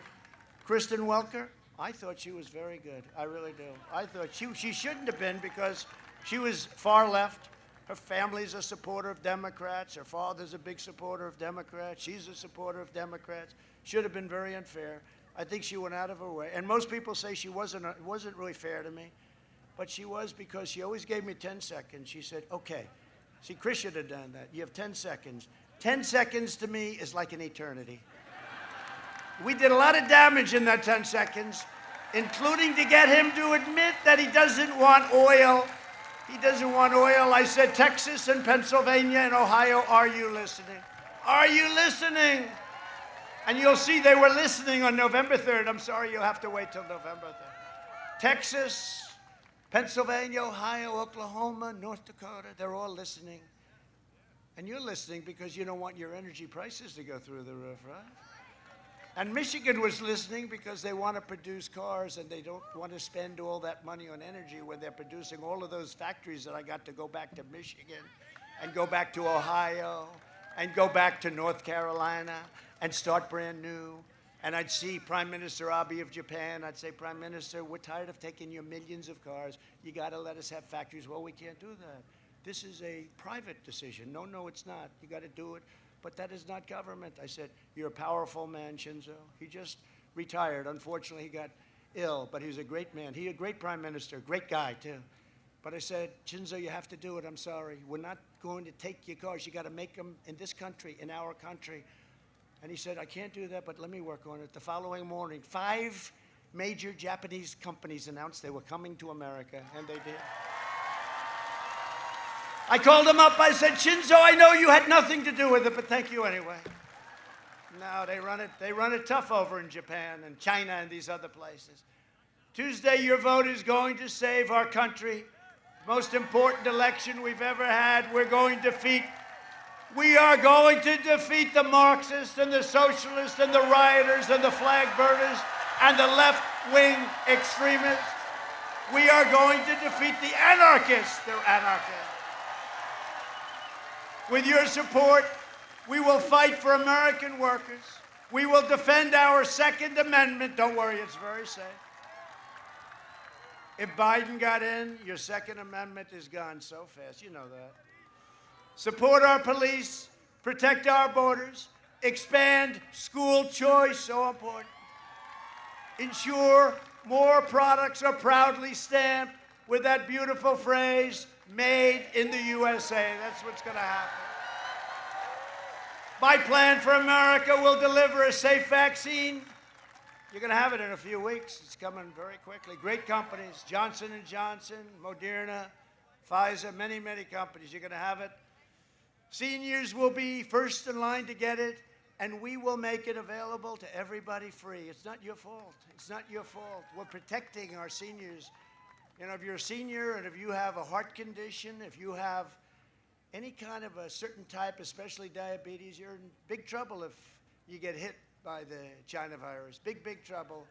Kristen Welker, I thought she was very good. I really do. I thought she shouldn't have been because she was far left. Her family's a supporter of Democrats. Her father's a big supporter of Democrats. She's a supporter of Democrats. Should have been very unfair. I think she went out of her way. And most people say she wasn't really fair to me. But she was, because she always gave me 10 seconds. She said, okay. See, Chris should have done that. You have 10 seconds. 10 seconds to me is like an eternity. We did a lot of damage in that 10 seconds, including to get him to admit that he doesn't want oil. He doesn't want oil. I said, Texas and Pennsylvania and Ohio, are you listening? Are you listening? And you'll see they were listening on November 3rd. I'm sorry, you'll have to wait till November 3rd. Texas, Pennsylvania, Ohio, Oklahoma, North Dakota, they're all listening. And you're listening because you don't want your energy prices to go through the roof, right? And Michigan was listening because they want to produce cars and they don't want to spend all that money on energy when they're producing all of those factories that I got to go back to Michigan and go back to Ohio and go back to North Carolina and start brand new. And I'd see Prime Minister Abe of Japan. I'd say, Prime Minister, we're tired of taking your millions of cars. You got to let us have factories. Well, we can't do that. This is a private decision. No, it's not. You got to do it. But that is not government. I said, you're a powerful man, Shinzo. He just retired. Unfortunately, he got ill, but he was a great man. He a great prime minister, great guy, too. But I said, Shinzo, you have to do it. I'm sorry. We're not going to take your cars. You got to make them in this country, in our country. And he said, I can't do that, but let me work on it. The following morning, 5 major Japanese companies announced they were coming to America, and they did. I called him up. I said, Shinzo, I know you had nothing to do with it, but thank you anyway. No, they run it tough over in Japan and China and these other places. Tuesday, your vote is going to save our country. Most important election we've ever had. We are going to defeat the Marxists and the socialists and the rioters and the flag burners and the left-wing extremists. We are going to defeat the anarchists. They're anarchists. With your support, we will fight for American workers. We will defend our Second Amendment. Don't worry, it's very safe. If Biden got in, your Second Amendment is gone so fast. You know that. Support our police, protect our borders, expand school choice, so important. Ensure more products are proudly stamped with that beautiful phrase, made in the USA. That's what's going to happen. My plan for America will deliver a safe vaccine. You're going to have it in a few weeks. It's coming very quickly. Great companies, Johnson & Johnson, Moderna, Pfizer, many, many companies. You're going to have it. Seniors will be first in line to get it, and we will make it available to everybody free. It's not your fault. It's not your fault. We're protecting our seniors. You know, if you're a senior and if you have a heart condition, if you have any kind of a certain type, especially diabetes, you're in big trouble if you get hit by the China virus. Big, big trouble.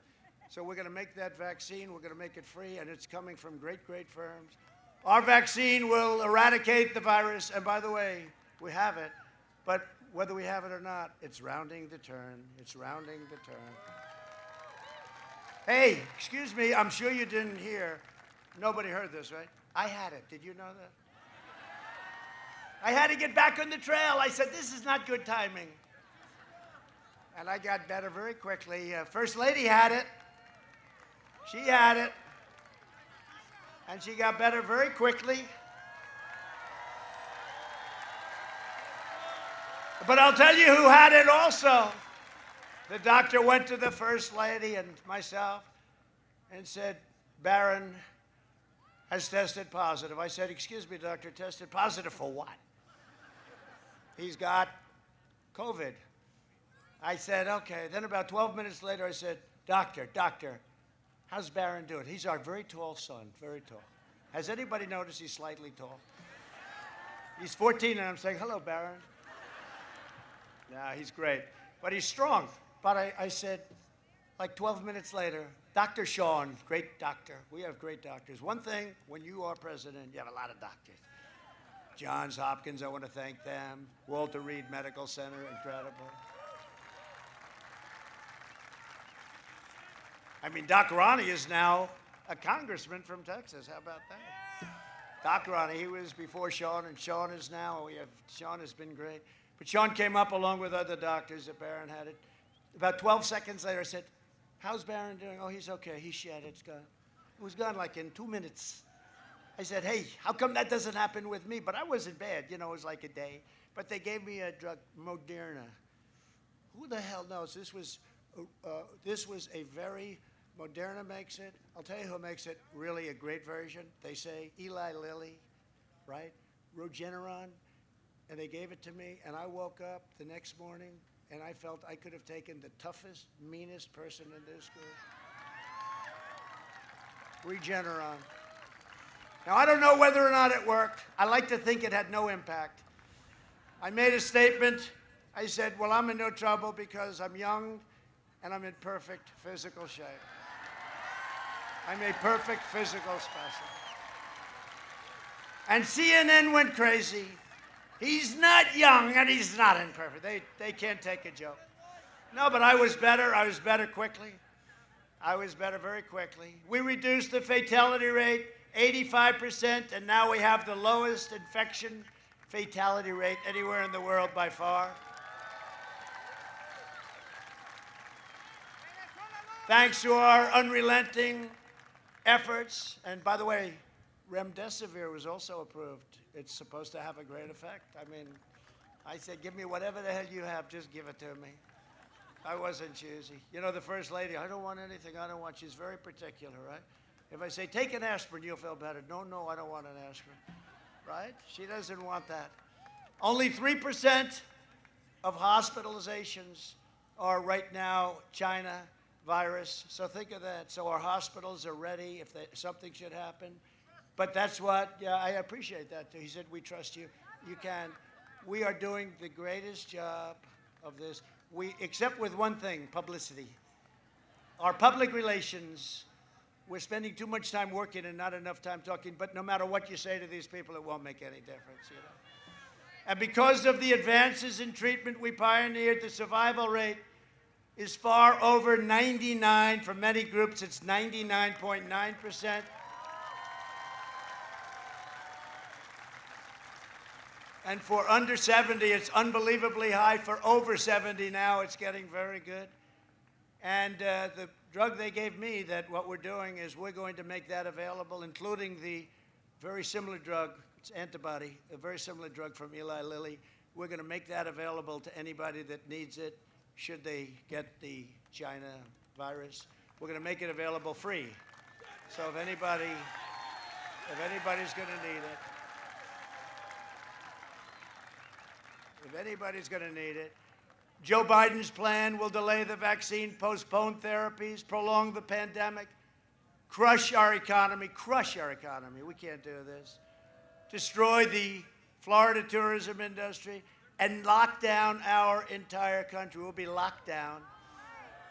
So we're going to make that vaccine. We're going to make it free, and it's coming from great, great firms. Our vaccine will eradicate the virus. And by the way, we have it. But whether we have it or not, it's rounding the turn. It's rounding the turn. Hey, excuse me, I'm sure you didn't hear. Nobody heard this, right? I had it. Did you know that? I had to get back on the trail. I said, this is not good timing. And I got better very quickly. First Lady had it. She had it. And she got better very quickly. But I'll tell you who had it also. The doctor went to the First Lady and myself and said, Barron has tested positive. I said, excuse me, doctor, tested positive for what? He's got COVID. I said, okay. Then about 12 minutes later, I said, doctor, how's Barron doing? He's our very tall son, very tall. Has anybody noticed he's slightly tall? He's 14, and I'm saying, hello, Baron. Yeah, he's great. But he's strong. But I said, like 12 minutes later, Dr. Sean, great doctor. We have great doctors. One thing, when you are president, you have a lot of doctors. Johns Hopkins, I want to thank them. Walter Reed Medical Center, incredible. I mean, Doc Ronnie is now a congressman from Texas. How about that? Doc Ronnie, he was before Sean, and Sean is now. Sean has been great. But Sean came up along with other doctors that Barron had it. About 12 seconds later, I said, how's Barron doing? Oh, he's okay. He's shed. It's gone. It was gone like in 2 minutes. I said, hey, how come that doesn't happen with me? But I wasn't bad. You know, it was like a day. But they gave me a drug, Moderna. Who the hell knows? This was a very, Moderna makes it. I'll tell you who makes it really a great version. They say Eli Lilly, right? Regeneron. And they gave it to me, and I woke up the next morning, and I felt I could have taken the toughest, meanest person in this group. Regeneron. Now, I don't know whether or not it worked. I like to think it had no impact. I made a statement. I said, well, I'm in no trouble because I'm young and I'm in perfect physical shape. I'm a perfect physical specimen. And CNN went crazy. He's not young and he's not imperfect. They can't take a joke. No, but I was better. I was better quickly. I was better very quickly. We reduced the fatality rate 85%, and now we have the lowest infection fatality rate anywhere in the world by far. Thanks to our unrelenting efforts, and by the way, remdesivir was also approved. It's supposed to have a great effect. I mean, I said, give me whatever the hell you have, just give it to me. I wasn't choosy. You know, the First Lady, I don't want anything, I don't want, she's very particular, right? If I say, take an aspirin, you'll feel better. No, I don't want an aspirin, right? She doesn't want that. Only 3% of hospitalizations are right now China virus, so think of that. So our hospitals are ready if something should happen. But that's what, yeah, I appreciate that too. He said, we trust you. You can. We are doing the greatest job of this. Except with one thing, publicity. Our public relations, we're spending too much time working and not enough time talking, but no matter what you say to these people, it won't make any difference, you know. And because of the advances in treatment we pioneered, the survival rate is far over 99. For many groups, it's 99.9%. And for under 70, it's unbelievably high. For over 70 now, it's getting very good. And the drug they gave me, that what we're doing is we're going to make that available, including the very similar drug, it's antibody, a very similar drug from Eli Lilly. We're going to make that available to anybody that needs it, should they get the China virus. We're going to make it available free. So if anybody's going to need it, if anybody's going to need it. Joe Biden's plan will delay the vaccine, postpone therapies, prolong the pandemic, crush our economy. We can't do this. Destroy the Florida tourism industry and lock down our entire country. We'll be locked down.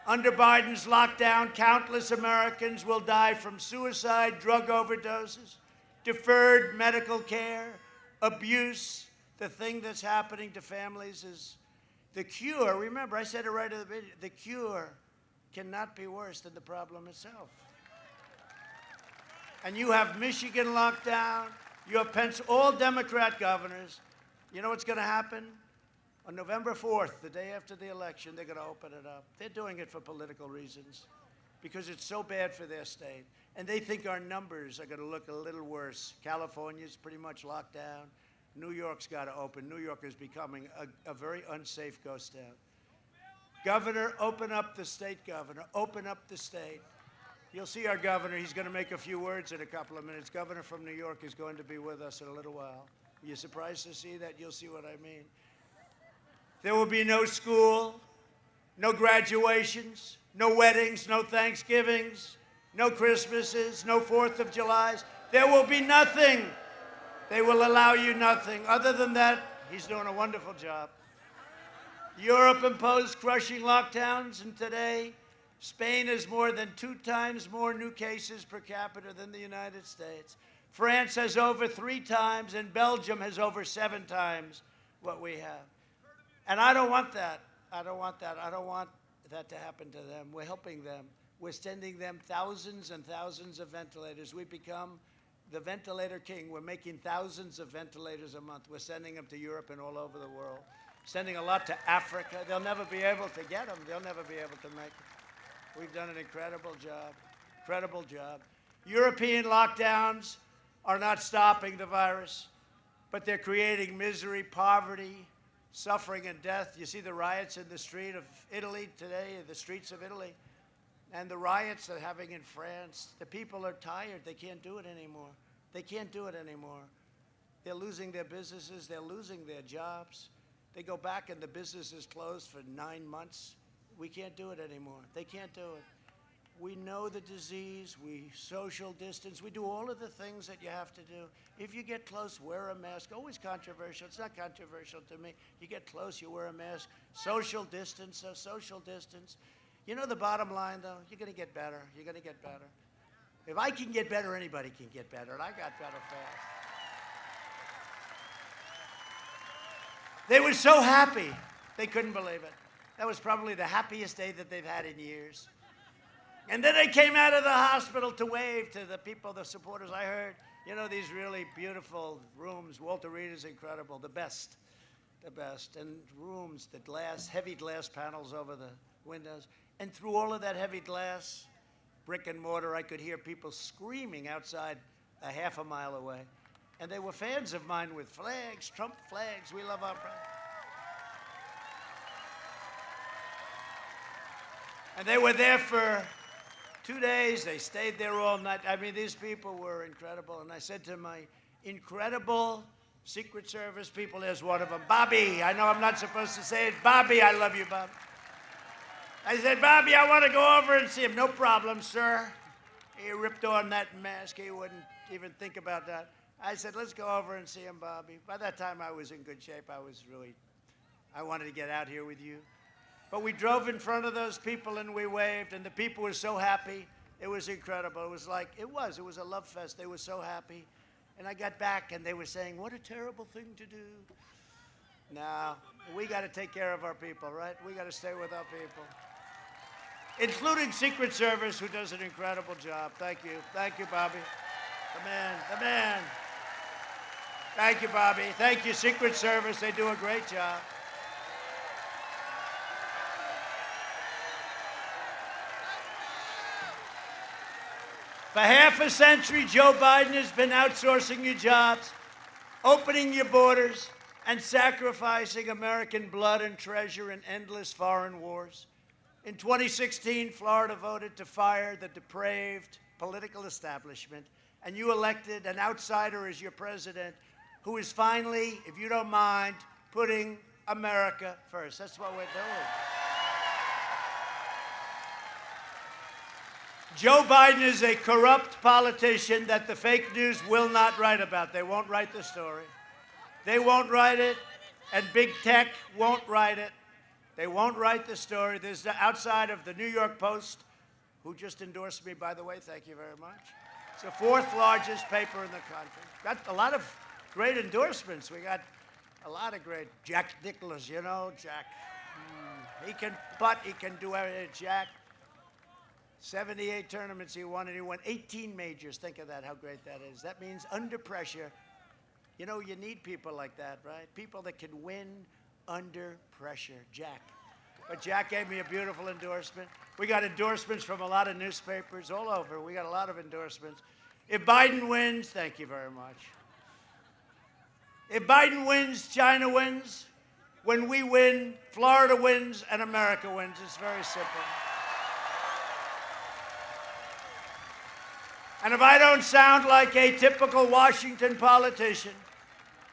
Under Biden's lockdown, countless Americans will die from suicide, drug overdoses, deferred medical care, abuse. The thing that's happening to families is the cure. Remember, I said it right at the beginning. The cure cannot be worse than the problem itself. And you have Michigan locked down. You have all Democrat governors. You know what's going to happen? On November 4th, the day after the election, they're going to open it up. They're doing it for political reasons because it's so bad for their state. And they think our numbers are going to look a little worse. California's pretty much locked down. New York's got to open. New York is becoming a very unsafe ghost town. Governor, open up the state, governor. Open up the state. You'll see our governor. He's going to make a few words in a couple of minutes. Governor from New York is going to be with us in a little while. Are you surprised to see that? You'll see what I mean. There will be no school, no graduations, no weddings, no Thanksgivings, no Christmases, no 4th of Julys. There will be nothing. They will allow you nothing. Other than that, he's doing a wonderful job. Europe imposed crushing lockdowns, and today, Spain has more than 2 times more new cases per capita than the United States. France has over 3 times, and Belgium has over 7 times what we have. And I don't want that. I don't want that. I don't want that to happen to them. We're helping them. We're sending them thousands and thousands of ventilators. We've become the ventilator king. We're making thousands of ventilators a month. We're sending them to Europe and all over the world. Sending a lot to Africa. They'll never be able to get them. They'll never be able to make it. We've done an incredible job. Incredible job. European lockdowns are not stopping the virus, but they're creating misery, poverty, suffering, and death. You see the riots in the street of Italy today, the streets of Italy, and the riots they're having in France. The people are tired. They can't do it anymore. They can't do it anymore. They're losing their businesses. They're losing their jobs. They go back and the business is closed for 9 months. We can't do it anymore. They can't do it. We know the disease. We social distance. We do all of the things that you have to do. If you get close, wear a mask. Always controversial. It's not controversial to me. You get close, you wear a mask. Social distance, social distance. You know the bottom line, though? You're going to get better. You're going to get better. If I can get better, anybody can get better, and I got better fast. They were so happy, they couldn't believe it. That was probably the happiest day that they've had in years. And then they came out of the hospital to wave to the people, the supporters. I heard, you know, these really beautiful rooms. Walter Reed is incredible, the best. And rooms, the glass, heavy glass panels over the windows. And through all of that heavy glass, brick and mortar, I could hear people screaming outside a half a mile away. And they were fans of mine with flags, Trump flags. We love our president. And they were there for 2 days. They stayed there all night. I mean, these people were incredible. And I said to my incredible Secret Service people, there's one of them, Bobby. I know I'm not supposed to say it. Bobby, I love you, Bob. I said, Bobby, I want to go over and see him. No problem, sir. He ripped on that mask. He wouldn't even think about that. I said, let's go over and see him, Bobby. By that time, I was in good shape. I wanted to get out here with you. But we drove in front of those people and we waved, and the people were so happy. It was incredible. It was a love fest. They were so happy. And I got back and they were saying, what a terrible thing to do. Now, we got to take care of our people, right? We got to stay with our people. Including Secret Service, who does an incredible job. Thank you. Thank you, Bobby. The man. Thank you, Bobby. Thank you, Secret Service. They do a great job. For half a century, Joe Biden has been outsourcing your jobs, opening your borders, and sacrificing American blood and treasure in endless foreign wars. In 2016, Florida voted to fire the depraved political establishment, and you elected an outsider as your president who is finally, if you don't mind, putting America first. That's what we're doing. Joe Biden is a corrupt politician that the fake news will not write about. They won't write the story. They won't write it, and big tech won't write it. They won't write the story. There's outside of the New York Post, who just endorsed me, by the way. Thank you very much. It's the 4th largest paper in the country. Got a lot of great endorsements. We got a lot of great. Jack Nicklaus, you know, Jack. He can putt. He can do everything. Jack. 78 tournaments he won, and he won 18 majors. Think of that, how great that is. That means under pressure. You know, you need people like that, right? People that can win under pressure. Jack. But Jack gave me a beautiful endorsement. We got endorsements from a lot of newspapers all over. We got a lot of endorsements. If Biden wins, thank you very much. If Biden wins, China wins. When we win, Florida wins and America wins. It's very simple. And if I don't sound like a typical Washington politician,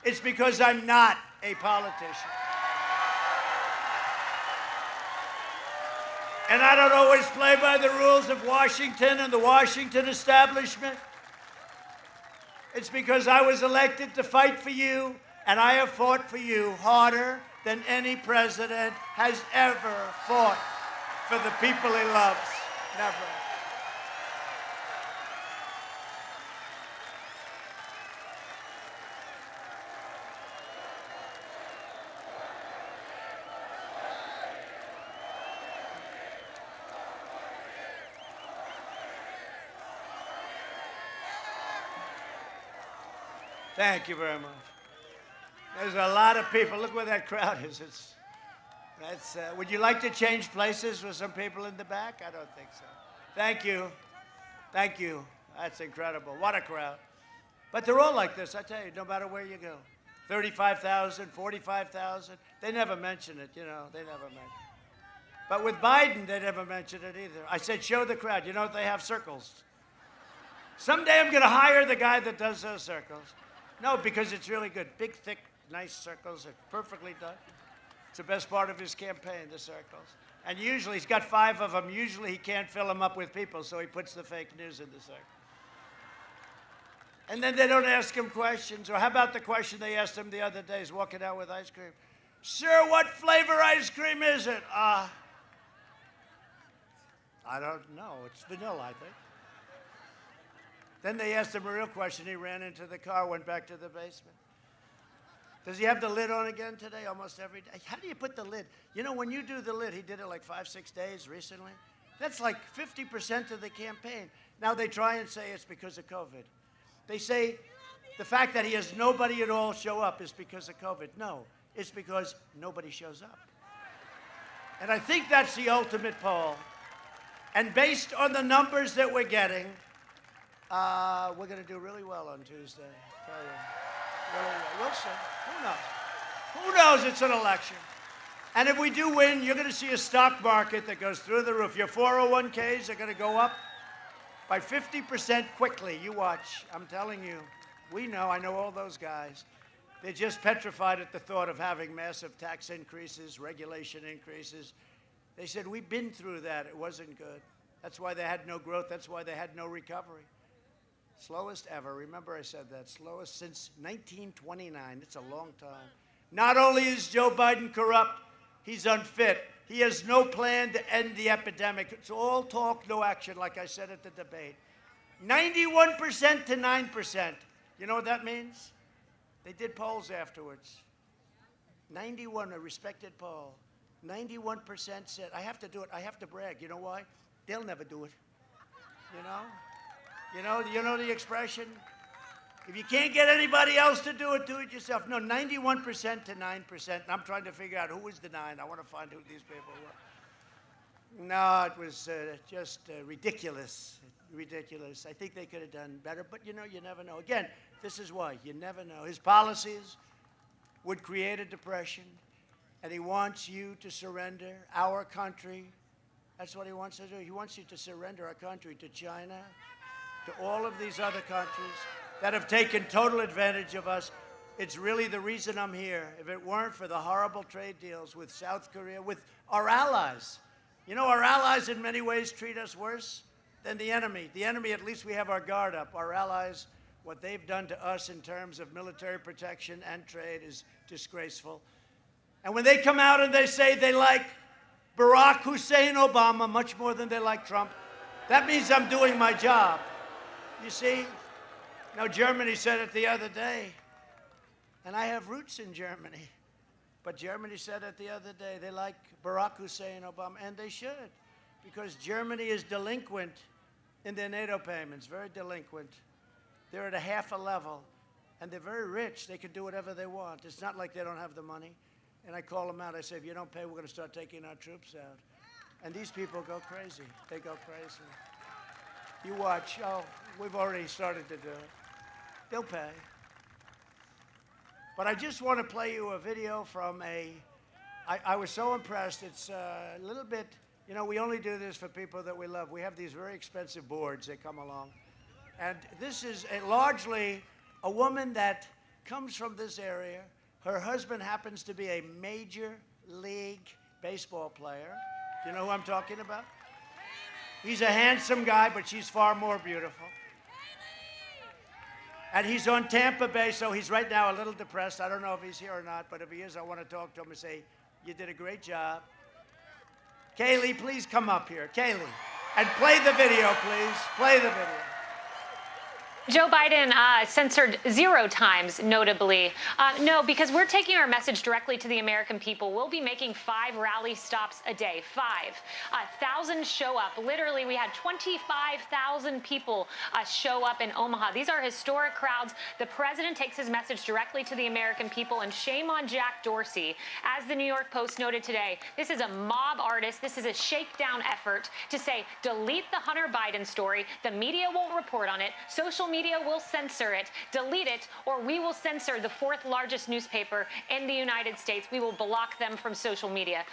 it's because I'm not a politician. And I don't always play by the rules of Washington and the Washington establishment. It's because I was elected to fight for you, and I have fought for you harder than any president has ever fought for the people he loves. Never. Thank you very much. There's a lot of people. Look where that crowd is. Would you like to change places with some people in the back? I don't think so. Thank you. Thank you. That's incredible. What a crowd. But they're all like this, I tell you, no matter where you go. 35,000, 45,000. They never mention it, you know. They never mention it. But with Biden, they never mention it either. I said, show the crowd. You know what? They have circles. Someday I'm going to hire the guy that does those circles. No, because it's really good. Big, thick, nice circles. They're perfectly done. It's the best part of his campaign, the circles. And usually, he's got 5 of them. Usually, he can't fill them up with people, so he puts the fake news in the circle. And then they don't ask him questions. Or how about the question they asked him the other day? He's walking out with ice cream. Sir, what flavor ice cream is it? I don't know. It's vanilla, I think. Then they asked him a real question. He ran into the car, went back to the basement. Does he have the lid on again today? Almost every day. How do you put the lid? You know, when you do the lid, he did it like 5-6 days recently. That's like 50% of the campaign. Now they try and say it's because of COVID. They say the fact that he has nobody at all show up is because of COVID. No, it's because nobody shows up. And I think that's the ultimate poll. And based on the numbers that we're getting, we're going to do really well on Tuesday. I tell you. Really well. We'll see. Who knows? Who knows? It's an election. And if we do win, you're going to see a stock market that goes through the roof. Your 401ks are going to go up by 50% quickly. You watch. I'm telling you. We know. I know all those guys. They're just petrified at the thought of having massive tax increases, regulation increases. They said, we've been through that. It wasn't good. That's why they had no growth. That's why they had no recovery. Slowest ever. Remember I said that. Slowest since 1929. It's a long time. Not only is Joe Biden corrupt, he's unfit. He has no plan to end the epidemic. It's all talk, no action, like I said at the debate. 91% to 9%. You know what that means? They did polls afterwards. 91, a respected poll. 91% said, I have to do it. I have to brag. You know why? They'll never do it. You know? You know the expression? If you can't get anybody else to do it yourself. No, 91% to 9%. And I'm trying to figure out who was the 9. I want to find who these people were. No, it was just ridiculous. Ridiculous. I think they could have done better, but you know, you never know. Again, this is why. You never know. His policies would create a depression, and he wants you to surrender our country. That's what he wants to do. He wants you to surrender our country to China, to all of these other countries that have taken total advantage of us. It's really the reason I'm here. If it weren't for the horrible trade deals with South Korea, with our allies. You know, our allies in many ways treat us worse than the enemy. The enemy, at least we have our guard up. Our allies, what they've done to us in terms of military protection and trade is disgraceful. And when they come out and they say they like Barack Hussein Obama much more than they like Trump, that means I'm doing my job. You see? Now, Germany said it the other day, and I have roots in Germany, but Germany said it the other day. They like Barack Hussein Obama, and they should, because Germany is delinquent in their NATO payments, very delinquent. They're at a half a level, and they're very rich. They can do whatever they want. It's not like they don't have the money. And I call them out. I say, if you don't pay, we're going to start taking our troops out. And these people go crazy. They go crazy. You watch. Oh, we've already started to do it. They'll pay. But I just want to play you a video from I was so impressed. It's a little bit, you know, we only do this for people that we love. We have these very expensive boards that come along. And this is largely a woman that comes from this area. Her husband happens to be a major league baseball player. Do you know who I'm talking about? He's a handsome guy, but she's far more beautiful. And he's on Tampa Bay, so he's right now a little depressed. I don't know if he's here or not, but if he is, I want to talk to him and say, you did a great job. Kaylee, please come up here. Kaylee. And play the video, please. Play the video. Joe Biden censored 0 times, notably. No, because we're taking our message directly to the American people. We'll be making 5 rally stops a day. 5. 1,000 show up. Literally, we had 25,000 people show up in Omaha. These are historic crowds. The president takes his message directly to the American people, and shame on Jack Dorsey. As the New York Post noted today, this is a mob artist. This is a shakedown effort to say, delete the Hunter Biden story. The media won't report on it. Social media will censor it, delete it, or we will censor the 4th largest newspaper in the United States. We will block them from social media.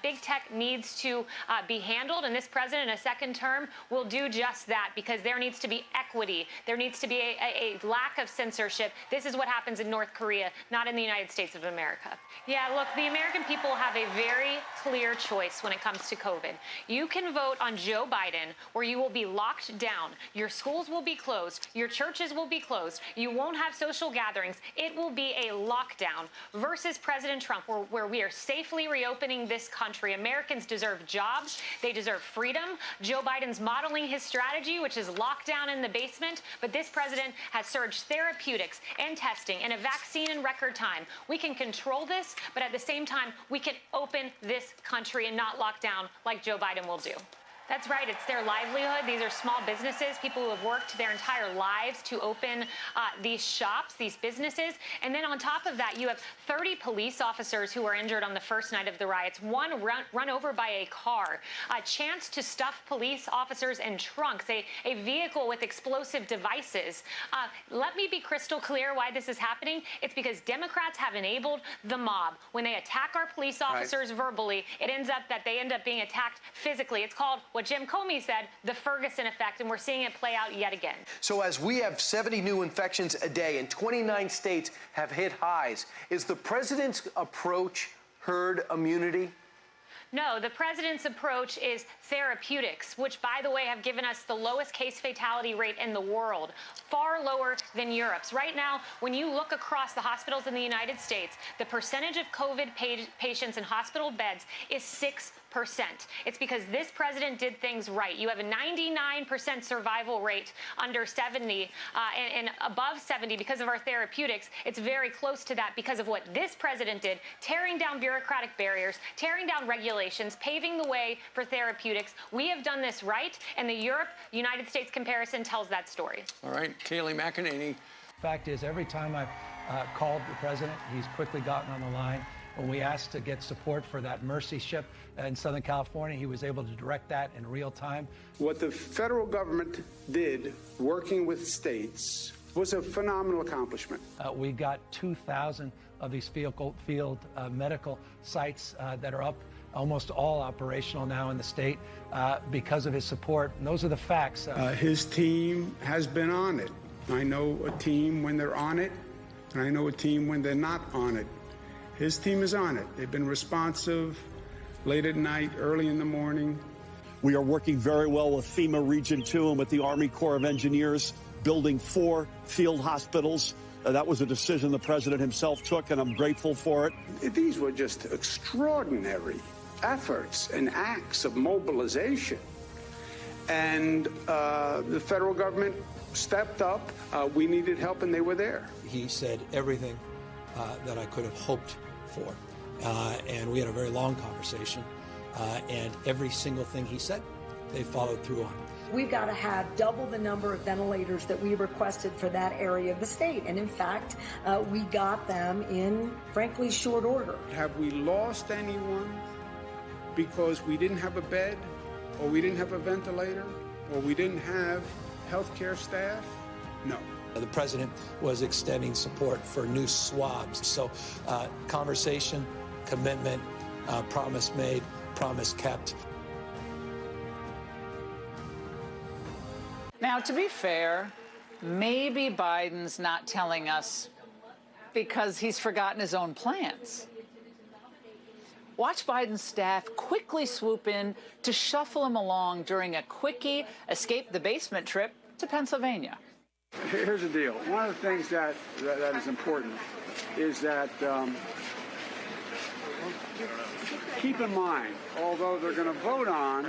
Big tech needs to be handled, and this president in a second term will do just that, because there needs to be equity. There needs to be a lack of censorship. This is what happens in North Korea, not in the United States of America. Yeah, look, the American people have a very clear choice when it comes to COVID. You can vote on Joe Biden, where you will be locked down. Your schools will be closed. Your churches will be closed. You won't have social gatherings. It will be a lockdown, versus President Trump, where we are safely reopening this country. Americans deserve jobs. They deserve freedom. Joe Biden's modeling his strategy, which is lockdown in the basement. But this president has surged therapeutics and testing and a vaccine in record time. We can control this, but at the same time, we can open this country and not lock down like Joe Biden will do. That's right. It's their livelihood. These are small businesses, people who have worked their entire lives to open these shops, these businesses. And then on top of that, you have 30 police officers who were injured on the first night of the riots, one run over by a car, a chance to stuff police officers in trunks, a vehicle with explosive devices. Let me be crystal clear why this is happening. It's because Democrats have enabled the mob. When they attack our police officers verbally, it ends up that they end up being attacked physically. It's called what Jim Comey said, the Ferguson effect, and we're seeing it play out yet again. So as we have 70 new infections a day and 29 states have hit highs, is the president's approach herd immunity? No, the president's approach is therapeutics, which, by the way, have given us the lowest case fatality rate in the world, far lower than Europe's. Right now, when you look across the hospitals in the United States, the percentage of COVID patients in hospital beds is 6%. It's because this president did things right. You have a 99% survival rate under 70 and above 70 because of our therapeutics. It's very close to that because of what this president did, tearing down bureaucratic barriers, tearing down regulations, paving the way for therapeutics. We have done this right, and the Europe-United States comparison tells that story. All right, Kaylee McEnany. Fact is, every time I've called the president, he's quickly gotten on the line. When we asked to get support for that Mercy ship in Southern California, he was able to direct that in real time. What the federal government did, working with states, was a phenomenal accomplishment. We got 2,000 of these field medical sites that are up, almost all operational now in the state because of his support. And those are the facts. His team has been on it. I know a team when they're on it, and I know a team when they're not on it. His team is on it. They've been responsive late at night, early in the morning. We are working very well with FEMA Region 2 and with the Army Corps of Engineers, building 4 field hospitals. That was a decision the president himself took, and I'm grateful for it. These were just extraordinary efforts and acts of mobilization. And the federal government stepped up. We needed help, and they were there. He said everything that I could have hoped for. And we had a very long conversation. And every single thing he said, they followed through on. We've got to have double the number of ventilators that we requested for that area of the state. And in fact, we got them in, frankly, short order. Have we lost anyone because we didn't have a bed, or we didn't have a ventilator, or we didn't have healthcare staff? No. The president was extending support for new swabs. So conversation, commitment, promise made, promise kept. Now, to be fair, maybe Biden's not telling us because he's forgotten his own plans. Watch Biden's staff quickly swoop in to shuffle him along during a quickie escape the basement trip to Pennsylvania. Here's the deal. One of the things that is important is that keep in mind, although they're going to vote on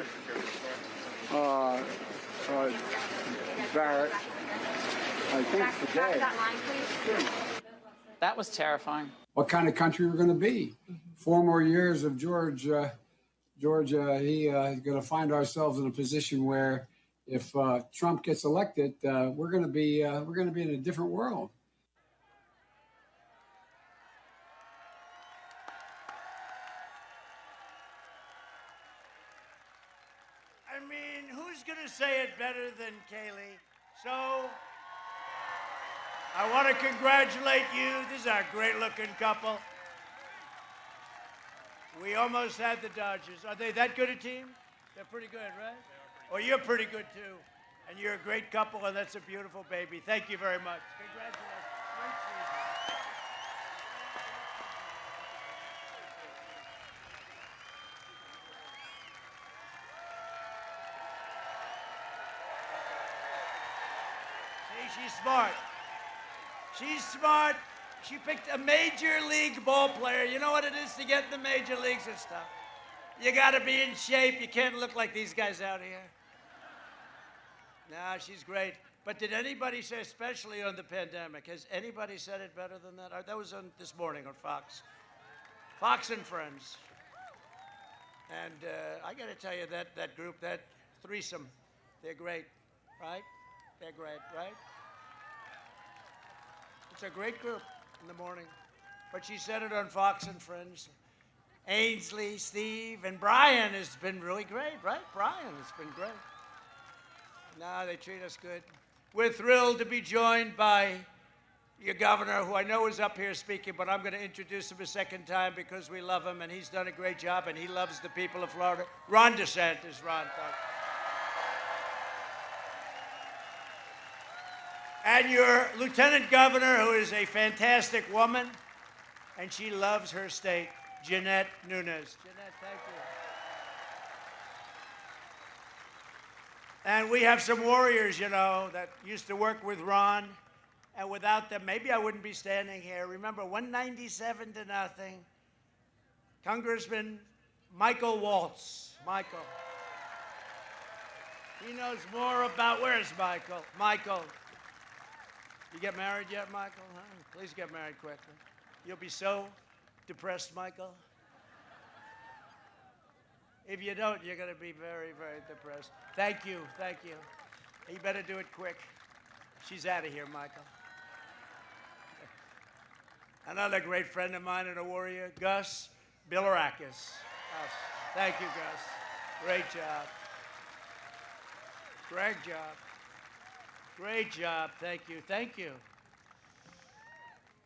Barrett, I think today. That was terrifying. What kind of country we're going to be? 4 more years of George, he's going to find ourselves in a position where if Trump gets elected, we're going to be in a different world. I mean, who's going to say it better than Kaylee? So, I want to congratulate you. This is a great-looking couple. We almost had the Dodgers. Are they that good a team? They're pretty good, right? Well, you're pretty good, too. And you're a great couple, and that's a beautiful baby. Thank you very much. Congratulations. Great season. See, she's smart. She's smart. She picked a major league ball player. You know what it is to get in the major leagues and stuff? You got to be in shape. You can't look like these guys out here. Nah, she's great. But did anybody say, especially on the pandemic, has anybody said it better than that? That was on this morning on Fox. Fox and Friends. And I got to tell you, that group, that threesome, they're great, right? They're great, right? It's a great group in the morning. But she said it on Fox and Friends. Ainsley, Steve, and Brian has been really great, right? Brian has been great. No, they treat us good. We're thrilled to be joined by your governor, who I know is up here speaking, but I'm going to introduce him a second time because we love him, and he's done a great job, and he loves the people of Florida. Ron DeSantis. Ron, thank you. And your lieutenant governor, who is a fantastic woman, and she loves her state, Jeanette Nunes. Jeanette, thank you. And we have some warriors, you know, that used to work with Ron, and without them, maybe I wouldn't be standing here. Remember, 197 to nothing. Congressman Michael Waltz. Michael. He knows more about, where's Michael? Michael. You get married yet, Michael? Huh? Please get married quickly. You'll be so depressed, Michael. If you don't, you're going to be very, very depressed. Thank you, thank you. You better do it quick. She's out of here, Michael. Another great friend of mine and a warrior, Gus Bilirakis. Gus. Thank you, Gus. Great job. Great job. Great job. Thank you. Thank you.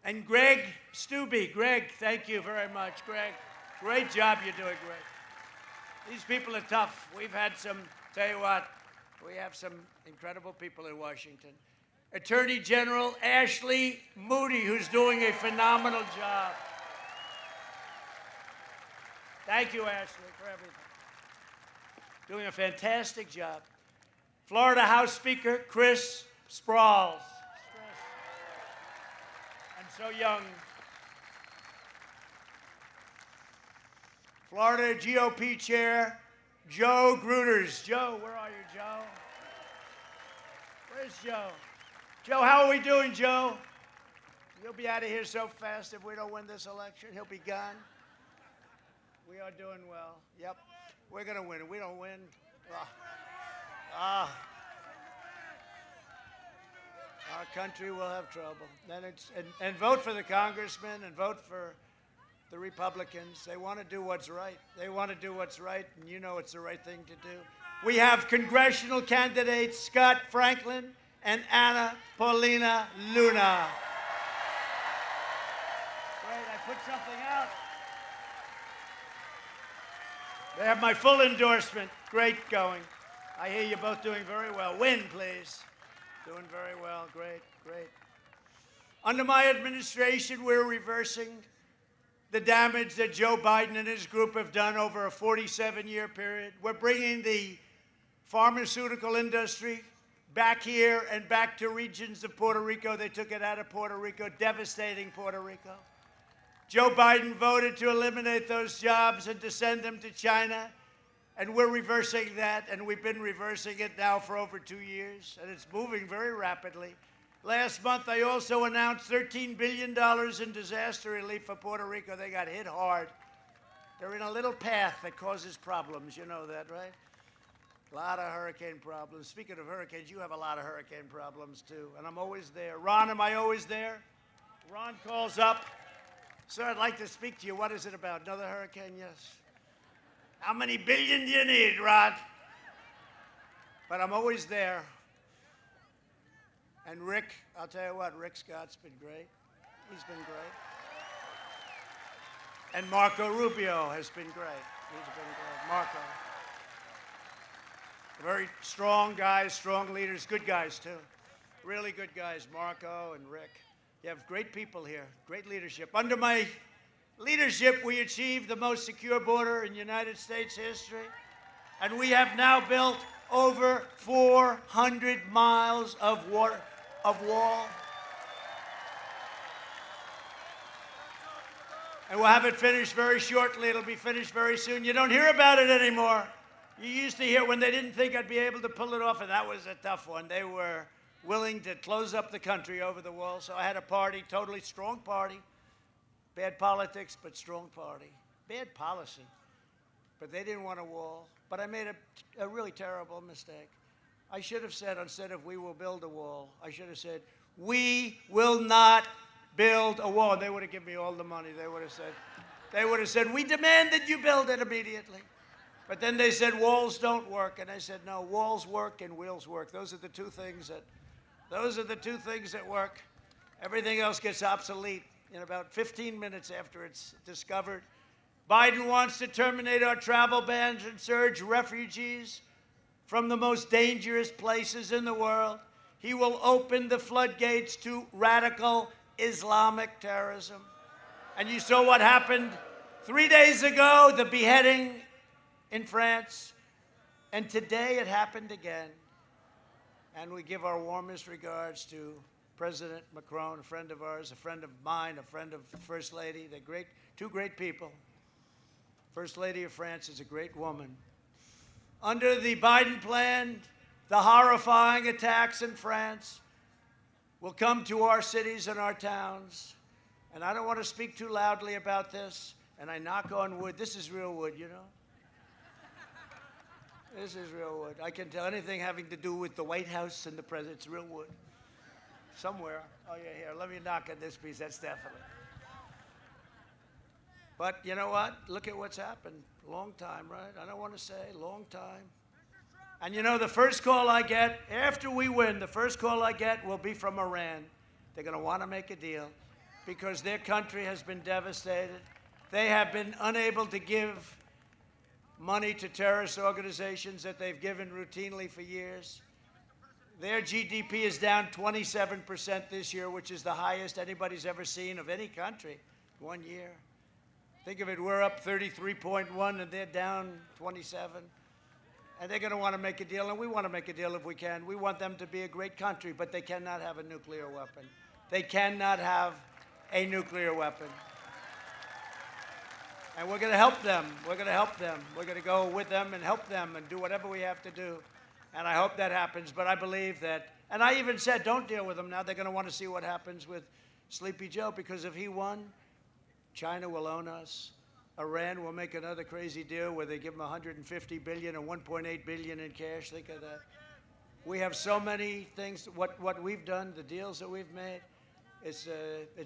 And Greg Stubbe. Greg, thank you very much. Greg, great job. You're doing great. These people are tough. We've had some, tell you what, we have some incredible people in Washington. Attorney General Ashley Moody, who's doing a phenomenal job. Thank you, Ashley, for everything. Doing a fantastic job. Florida House Speaker Chris Sprawls. And so young. Florida GOP Chair Joe Gruters. Joe, where are you, Joe? Where's Joe? Joe, how are we doing, Joe? You'll be out of here so fast if we don't win this election. He'll be gone. We are doing well. Yep. We're going to win. If we don't win, our country will have trouble. Then and vote for the congressman and vote for the Republicans. They want to do what's right. They want to do what's right, and you know it's the right thing to do. We have congressional candidates Scott Franklin and Anna Paulina Luna. Great, I put something out. They have my full endorsement. Great going. I hear you're both doing very well. Win, please. Doing very well. Great, great. Under my administration, we're reversing the damage that Joe Biden and his group have done over a 47-year period. We're bringing the pharmaceutical industry back here and back to regions of Puerto Rico. They took it out of Puerto Rico, devastating Puerto Rico. Joe Biden voted to eliminate those jobs and to send them to China. And we're reversing that, and we've been reversing it now for over 2 years, and it's moving very rapidly. Last month, I also announced $13 billion in disaster relief for Puerto Rico. They got hit hard. They're in a little path that causes problems. You know that, right? A lot of hurricane problems. Speaking of hurricanes, you have a lot of hurricane problems, too, and I'm always there. Ron, am I always there? Ron calls up. Sir, I'd like to speak to you. What is it about? Another hurricane? Yes. How many billion do you need, Ron? But I'm always there. And Rick, I'll tell you what, Rick Scott's been great. He's been great. And Marco Rubio has been great. He's been great. Marco. Very strong guys, strong leaders, good guys, too. Really good guys, Marco and Rick. You have great people here, great leadership. Under my leadership, we achieved the most secure border in United States history. And we have now built over 400 miles of wall. And we'll have it finished very shortly. It'll be finished very soon. You don't hear about it anymore. You used to hear when they didn't think I'd be able to pull it off, and that was a tough one. They were willing to close up the country over the wall. So I had a party, totally strong party. Bad politics, but strong party. Bad policy. But they didn't want a wall. But I made a really terrible mistake. I should have said, instead of we will build a wall, I should have said, we will not build a wall. And they would have given me all the money. They would have said, we demand that you build it immediately. But then they said, walls don't work. And I said, no, walls work and wheels work. Those are the two things that work. Everything else gets obsolete in about 15 minutes after it's discovered. Biden wants to terminate our travel bans and surge refugees from the most dangerous places in the world. He will open the floodgates to radical Islamic terrorism. And you saw what happened 3 days ago, the beheading in France. And today it happened again. And we give our warmest regards to President Macron, a friend of ours, a friend of mine, a friend of the First Lady. They're two great people. First Lady of France is a great woman. Under the Biden plan, the horrifying attacks in France will come to our cities and our towns. And I don't want to speak too loudly about this, and I knock on wood. This is real wood, you know? This is real wood. I can tell anything having to do with the White House and the president, it's real wood. Somewhere. Oh, yeah, here. Let me knock on this piece. That's definitely. But you know what? Look at what's happened. Long time, right? I don't want to say long time. And you know, the first call I get, after we win, the first call I get will be from Iran. They're going to want to make a deal because their country has been devastated. They have been unable to give money to terrorist organizations that they've given routinely for years. Their GDP is down 27% this year, which is the highest anybody's ever seen of any country 1 year. Think of it, we're up 33.1 and they're down 27. And they're going to want to make a deal, and we want to make a deal if we can. We want them to be a great country, but they cannot have a nuclear weapon. They cannot have a nuclear weapon. And we're going to help them. We're going to help them. We're going to go with them and help them and do whatever we have to do. And I hope that happens. But I believe that, and I even said, don't deal with them now. They're going to want to see what happens with Sleepy Joe, because if he won, China will own us. Iran will make another crazy deal where they give them $150 billion and $1.8 billion in cash. Think of that. We have so many things. What we've done, the deals that we've made, it's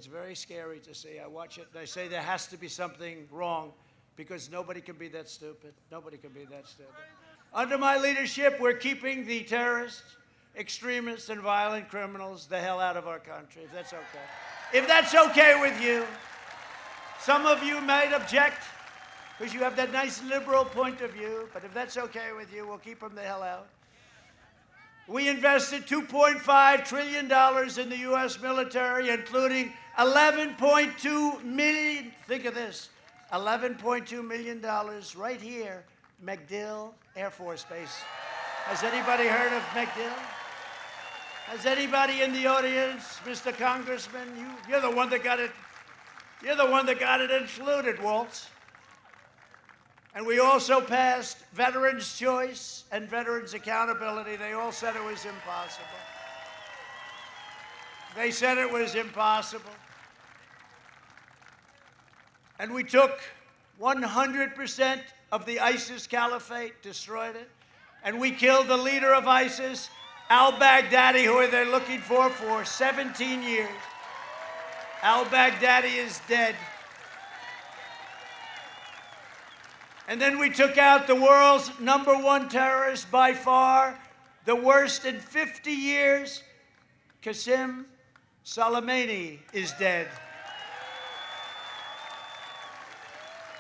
very scary to see. I watch it and I say there has to be something wrong because nobody can be that stupid. Nobody can be that stupid. Under my leadership, we're keeping the terrorists, extremists, and violent criminals the hell out of our country, if that's okay. If that's okay with you. Some of you might object because you have that nice liberal point of view, but if that's okay with you, we'll keep them the hell out. We invested $2.5 trillion in the U.S. military, including $11.2 million, think of this, $11.2 million right here, MacDill Air Force Base. Has anybody heard of MacDill? Has anybody in the audience, Mr. Congressman, you're the one that got it. You're the one that got it included, Waltz. And we also passed Veterans' Choice and Veterans' Accountability. They all said it was impossible. They said it was impossible. And we took 100% of the ISIS caliphate, destroyed it, and we killed the leader of ISIS, al-Baghdadi, who they're looking for 17 years. Al-Baghdadi is dead. And then we took out the world's #1 terrorist by far, the worst in 50 years. Qasem Soleimani is dead.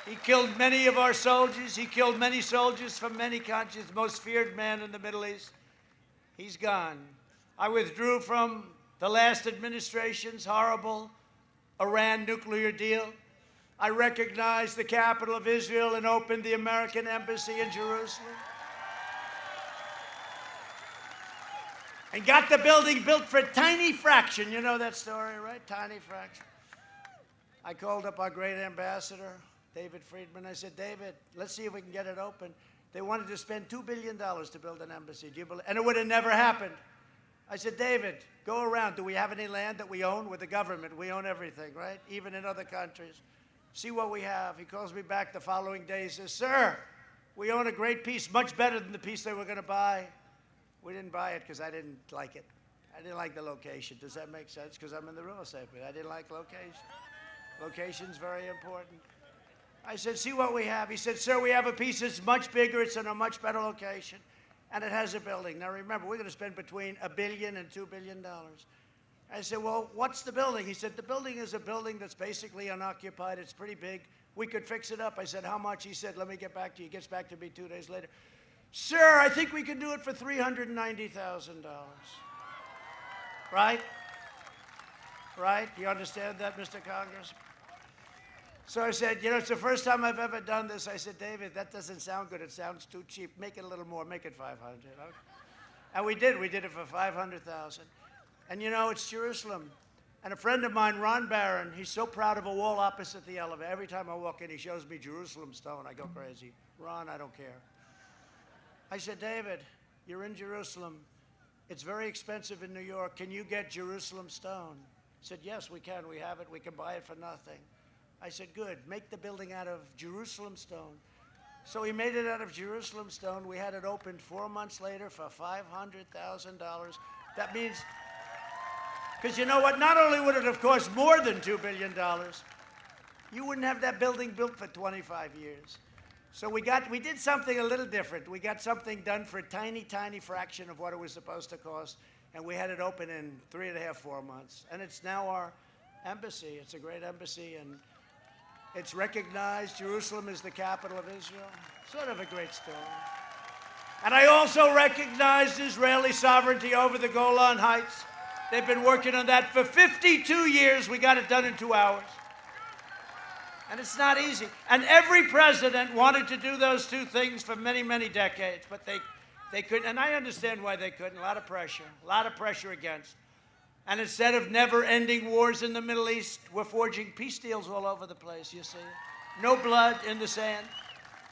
He killed many of our soldiers. He killed many soldiers from many countries, the most feared man in the Middle East. He's gone. I withdrew from the last administration's horrible Iran nuclear deal. I recognized the capital of Israel and opened the American embassy in Jerusalem. And got the building built for a tiny fraction. You know that story, right? Tiny fraction. I called up our great ambassador, David Friedman. I said, David, let's see if we can get it open. They wanted to spend $2 billion to build an embassy. Do you believe? And it would have never happened. I said, David, go around. Do we have any land that we own? With the government, we own everything, right? Even in other countries. See what we have. He calls me back the following day. He says, sir, we own a great piece, much better than the piece they were going to buy. We didn't buy it because I didn't like it. I didn't like the location. Does that make sense? Because I'm in the real estate, but I didn't like location. Location's very important. I said, see what we have. He said, sir, we have a piece that's much bigger. It's in a much better location. And it has a building. Now, remember, we're going to spend between $1 billion and $2 billion. I said, well, what's the building? He said, the building is a building that's basically unoccupied. It's pretty big. We could fix it up. I said, how much? He said, let me get back to you. He gets back to me 2 days later. Sir, I think we can do it for $390,000. Right? Right? You understand that, Mr. Congressman? So I said, you know, it's the first time I've ever done this. I said, David, that doesn't sound good. It sounds too cheap. Make it a little more. Make it 500. Okay? And we did. We did it for 500,000. And you know, it's Jerusalem. And a friend of mine, Ron Barron, he's so proud of a wall opposite the elevator. Every time I walk in, he shows me Jerusalem stone. I go crazy. Ron, I don't care. I said, David, you're in Jerusalem. It's very expensive in New York. Can you get Jerusalem stone? He said, yes, we can. We have it. We can buy it for nothing. I said, good. Make the building out of Jerusalem stone. So he made it out of Jerusalem stone. We had it opened 4 months later for $500,000. That means, because you know what? Not only would it have cost more than $2 billion, you wouldn't have that building built for 25 years. So we did something a little different. We got something done for a tiny, tiny fraction of what it was supposed to cost, and we had it open in 3.5, 4 months. And it's now our embassy. It's a great embassy, and it's recognized. Jerusalem is the capital of Israel. Sort of a great story. And I also recognized Israeli sovereignty over the Golan Heights. They've been working on that for 52 years. We got it done in 2 hours. And it's not easy. And every president wanted to do those two things for many, many decades, but they couldn't. And I understand why they couldn't. A lot of pressure against. And instead of never-ending wars in the Middle East, we're forging peace deals all over the place, you see. No blood in the sand.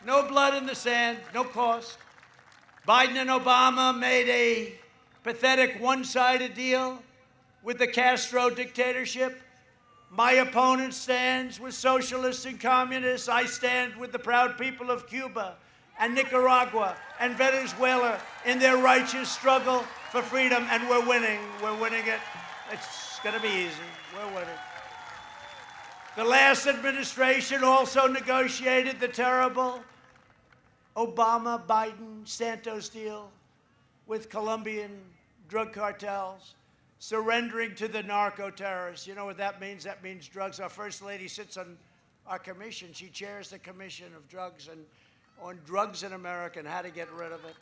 No blood in the sand, no cost. Biden and Obama made a pathetic one-sided deal with the Castro dictatorship. My opponent stands with socialists and communists. I stand with the proud people of Cuba and Nicaragua and Venezuela in their righteous struggle for freedom, and we're winning. We're winning it. It's going to be easy. We're winning. The last administration also negotiated the terrible Obama-Biden-Santos deal with Colombian drug cartels, surrendering to the narco-terrorists. You know what that means? That means drugs. Our First Lady sits on our commission. She chairs the Commission of Drugs and on drugs in America and how to get rid of it.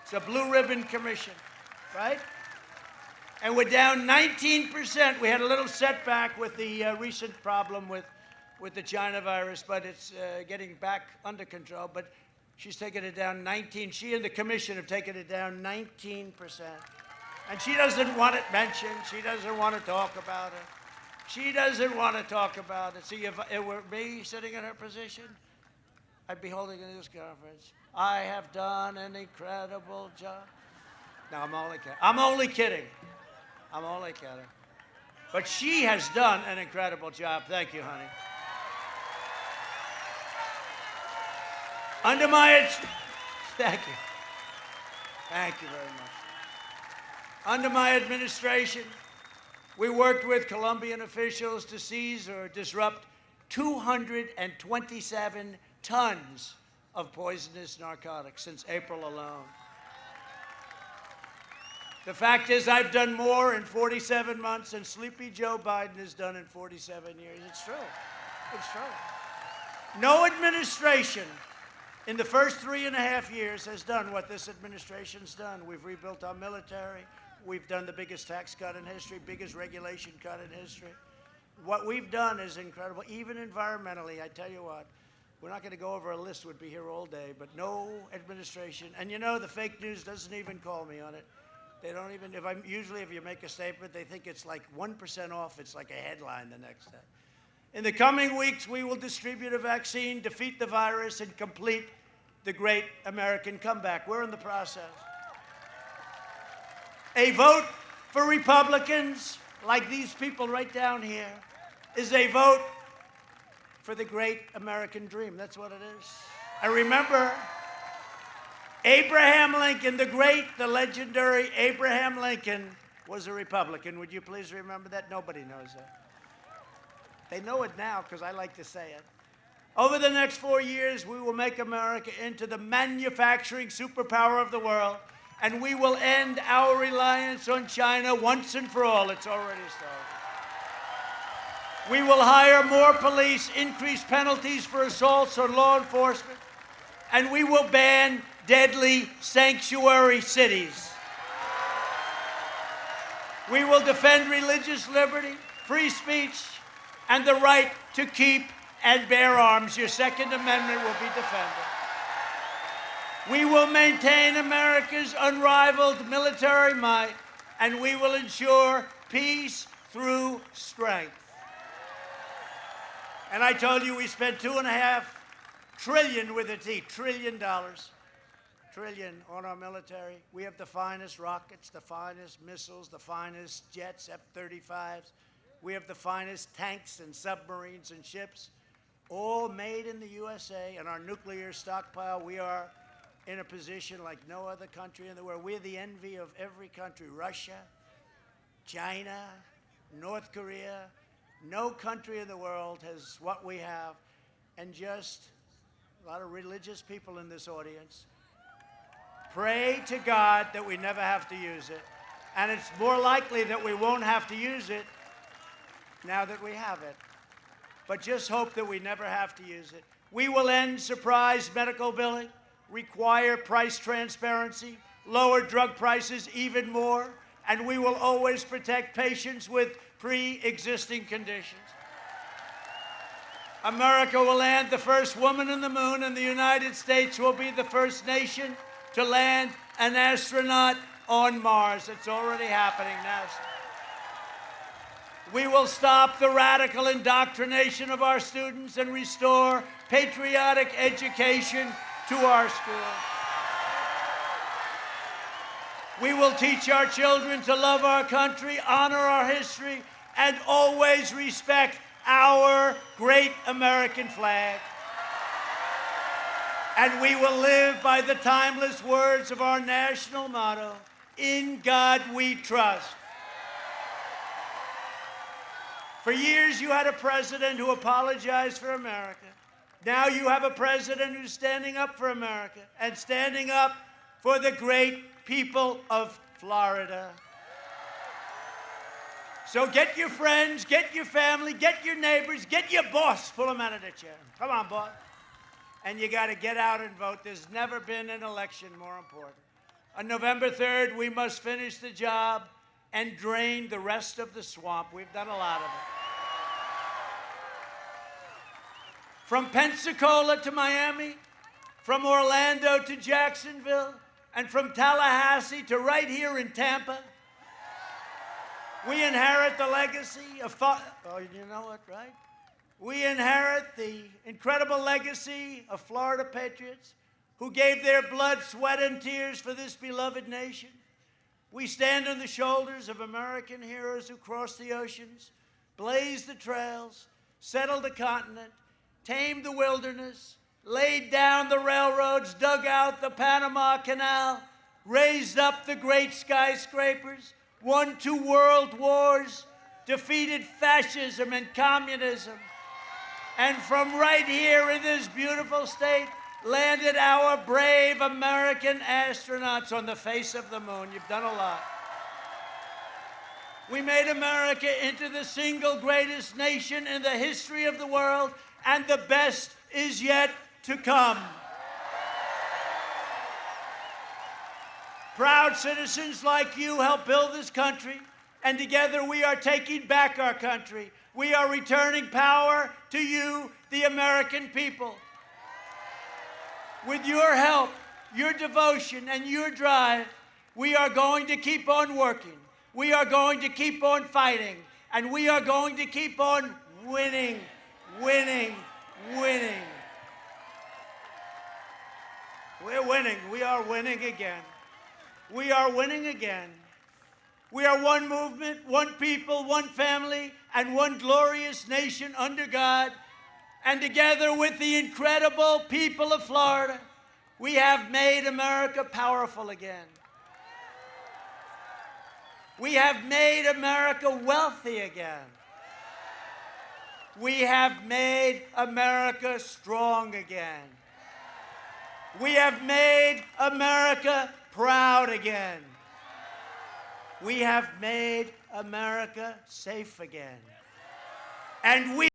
It's a blue ribbon commission, right? And we're down 19%. We had a little setback with the recent problem with the China virus, but it's getting back under control. But she's taken it down 19. She and the commission have taken it down 19%. And she doesn't want it mentioned. She doesn't want to talk about it. She doesn't want to talk about it. See, if it were me sitting in her position, I'd be holding a news conference. I have done an incredible job. No, I'm only kidding. I'm only kidding. I'm only kidding. But she has done an incredible job. Thank you, honey. Under my... Thank you. Thank you very much. Under my administration, we worked with Colombian officials to seize or disrupt 227 tons of poisonous narcotics since April alone. The fact is, I've done more in 47 months than Sleepy Joe Biden has done in 47 years. It's true. It's true. No administration in the first 3.5 years has done what this administration's done. We've rebuilt our military. We've done the biggest tax cut in history, biggest regulation cut in history. What we've done is incredible, even environmentally. I tell you what, we're not going to go over a list, would be here all day, but no administration, and you know, the fake news doesn't even call me on it. They don't even, usually if you make a statement, they think it's like 1% off, it's like a headline the next day. In the coming weeks, we will distribute a vaccine, defeat the virus, and complete the great American comeback. We're in the process. A vote for Republicans, like these people right down here, is a vote for the great American dream. That's what it is. And remember, Abraham Lincoln, the legendary Abraham Lincoln, was a Republican. Would you please remember that? Nobody knows that. They know it now because I like to say it. Over the next 4 years, we will make America into the manufacturing superpower of the world, and we will end our reliance on China once and for all. It's already started. We will hire more police, increase penalties for assaults on law enforcement, and we will ban deadly sanctuary cities. We will defend religious liberty, free speech, and the right to keep and bear arms. Your Second Amendment will be defended. We will maintain America's unrivaled military might, and we will ensure peace through strength. And I told you we spent $2.5 trillion with a T, trillion on our military. We have the finest rockets, the finest missiles, the finest jets, F-35s. We have the finest tanks and submarines and ships, all made in the USA. And our nuclear stockpile, we are in a position like no other country in the world. We're the envy of every country, Russia, China, North Korea. No country in the world has what we have. And just a lot of religious people in this audience. Pray to God that we never have to use it. And it's more likely that we won't have to use it now that we have it. But just hope that we never have to use it. We will end surprise medical billing, require price transparency, lower drug prices even more, and we will always protect patients with pre-existing conditions. America will land the first woman on the moon, and the United States will be the first nation to land an astronaut on Mars. It's already happening now. We will stop the radical indoctrination of our students and restore patriotic education to our schools. We will teach our children to love our country, honor our history, and always respect our great American flag. And we will live by the timeless words of our national motto, "In God we trust." For years, you had a president who apologized for America. Now you have a president who's standing up for America and standing up for the great people of Florida. So get your friends, get your family, get your neighbors, get your boss, pull them out of the chair. Come on, boss. And you got to get out and vote. There's never been an election more important. On November 3rd, we must finish the job and drain the rest of the swamp. We've done a lot of it. From Pensacola to Miami, from Orlando to Jacksonville, and from Tallahassee to right here in Tampa, We inherit the legacy of, oh, you know what, right? We inherit the incredible legacy of Florida patriots who gave their blood, sweat, and tears for this beloved nation. We stand on the shoulders of American heroes who crossed the oceans, blazed the trails, settled the continent, tamed the wilderness, laid down the railroads, dug out the Panama Canal, raised up the great skyscrapers, won 2 world wars, defeated fascism and communism, and from right here in this beautiful state, landed our brave American astronauts on the face of the moon. You've done a lot. We made America into the single greatest nation in the history of the world, and the best is yet to come. Proud citizens like you help build this country, and together we are taking back our country. We are returning power to you, the American people. With your help, your devotion, and your drive, we are going to keep on working. We are going to keep on fighting. And we are going to keep on winning, winning, winning. We're winning. We are winning again. We are winning again. We are one movement, one people, one family, and one glorious nation under God. And together with the incredible people of Florida, we have made America powerful again. We have made America wealthy again. We have made America strong again. We have made America proud again. We have made America safe again. And we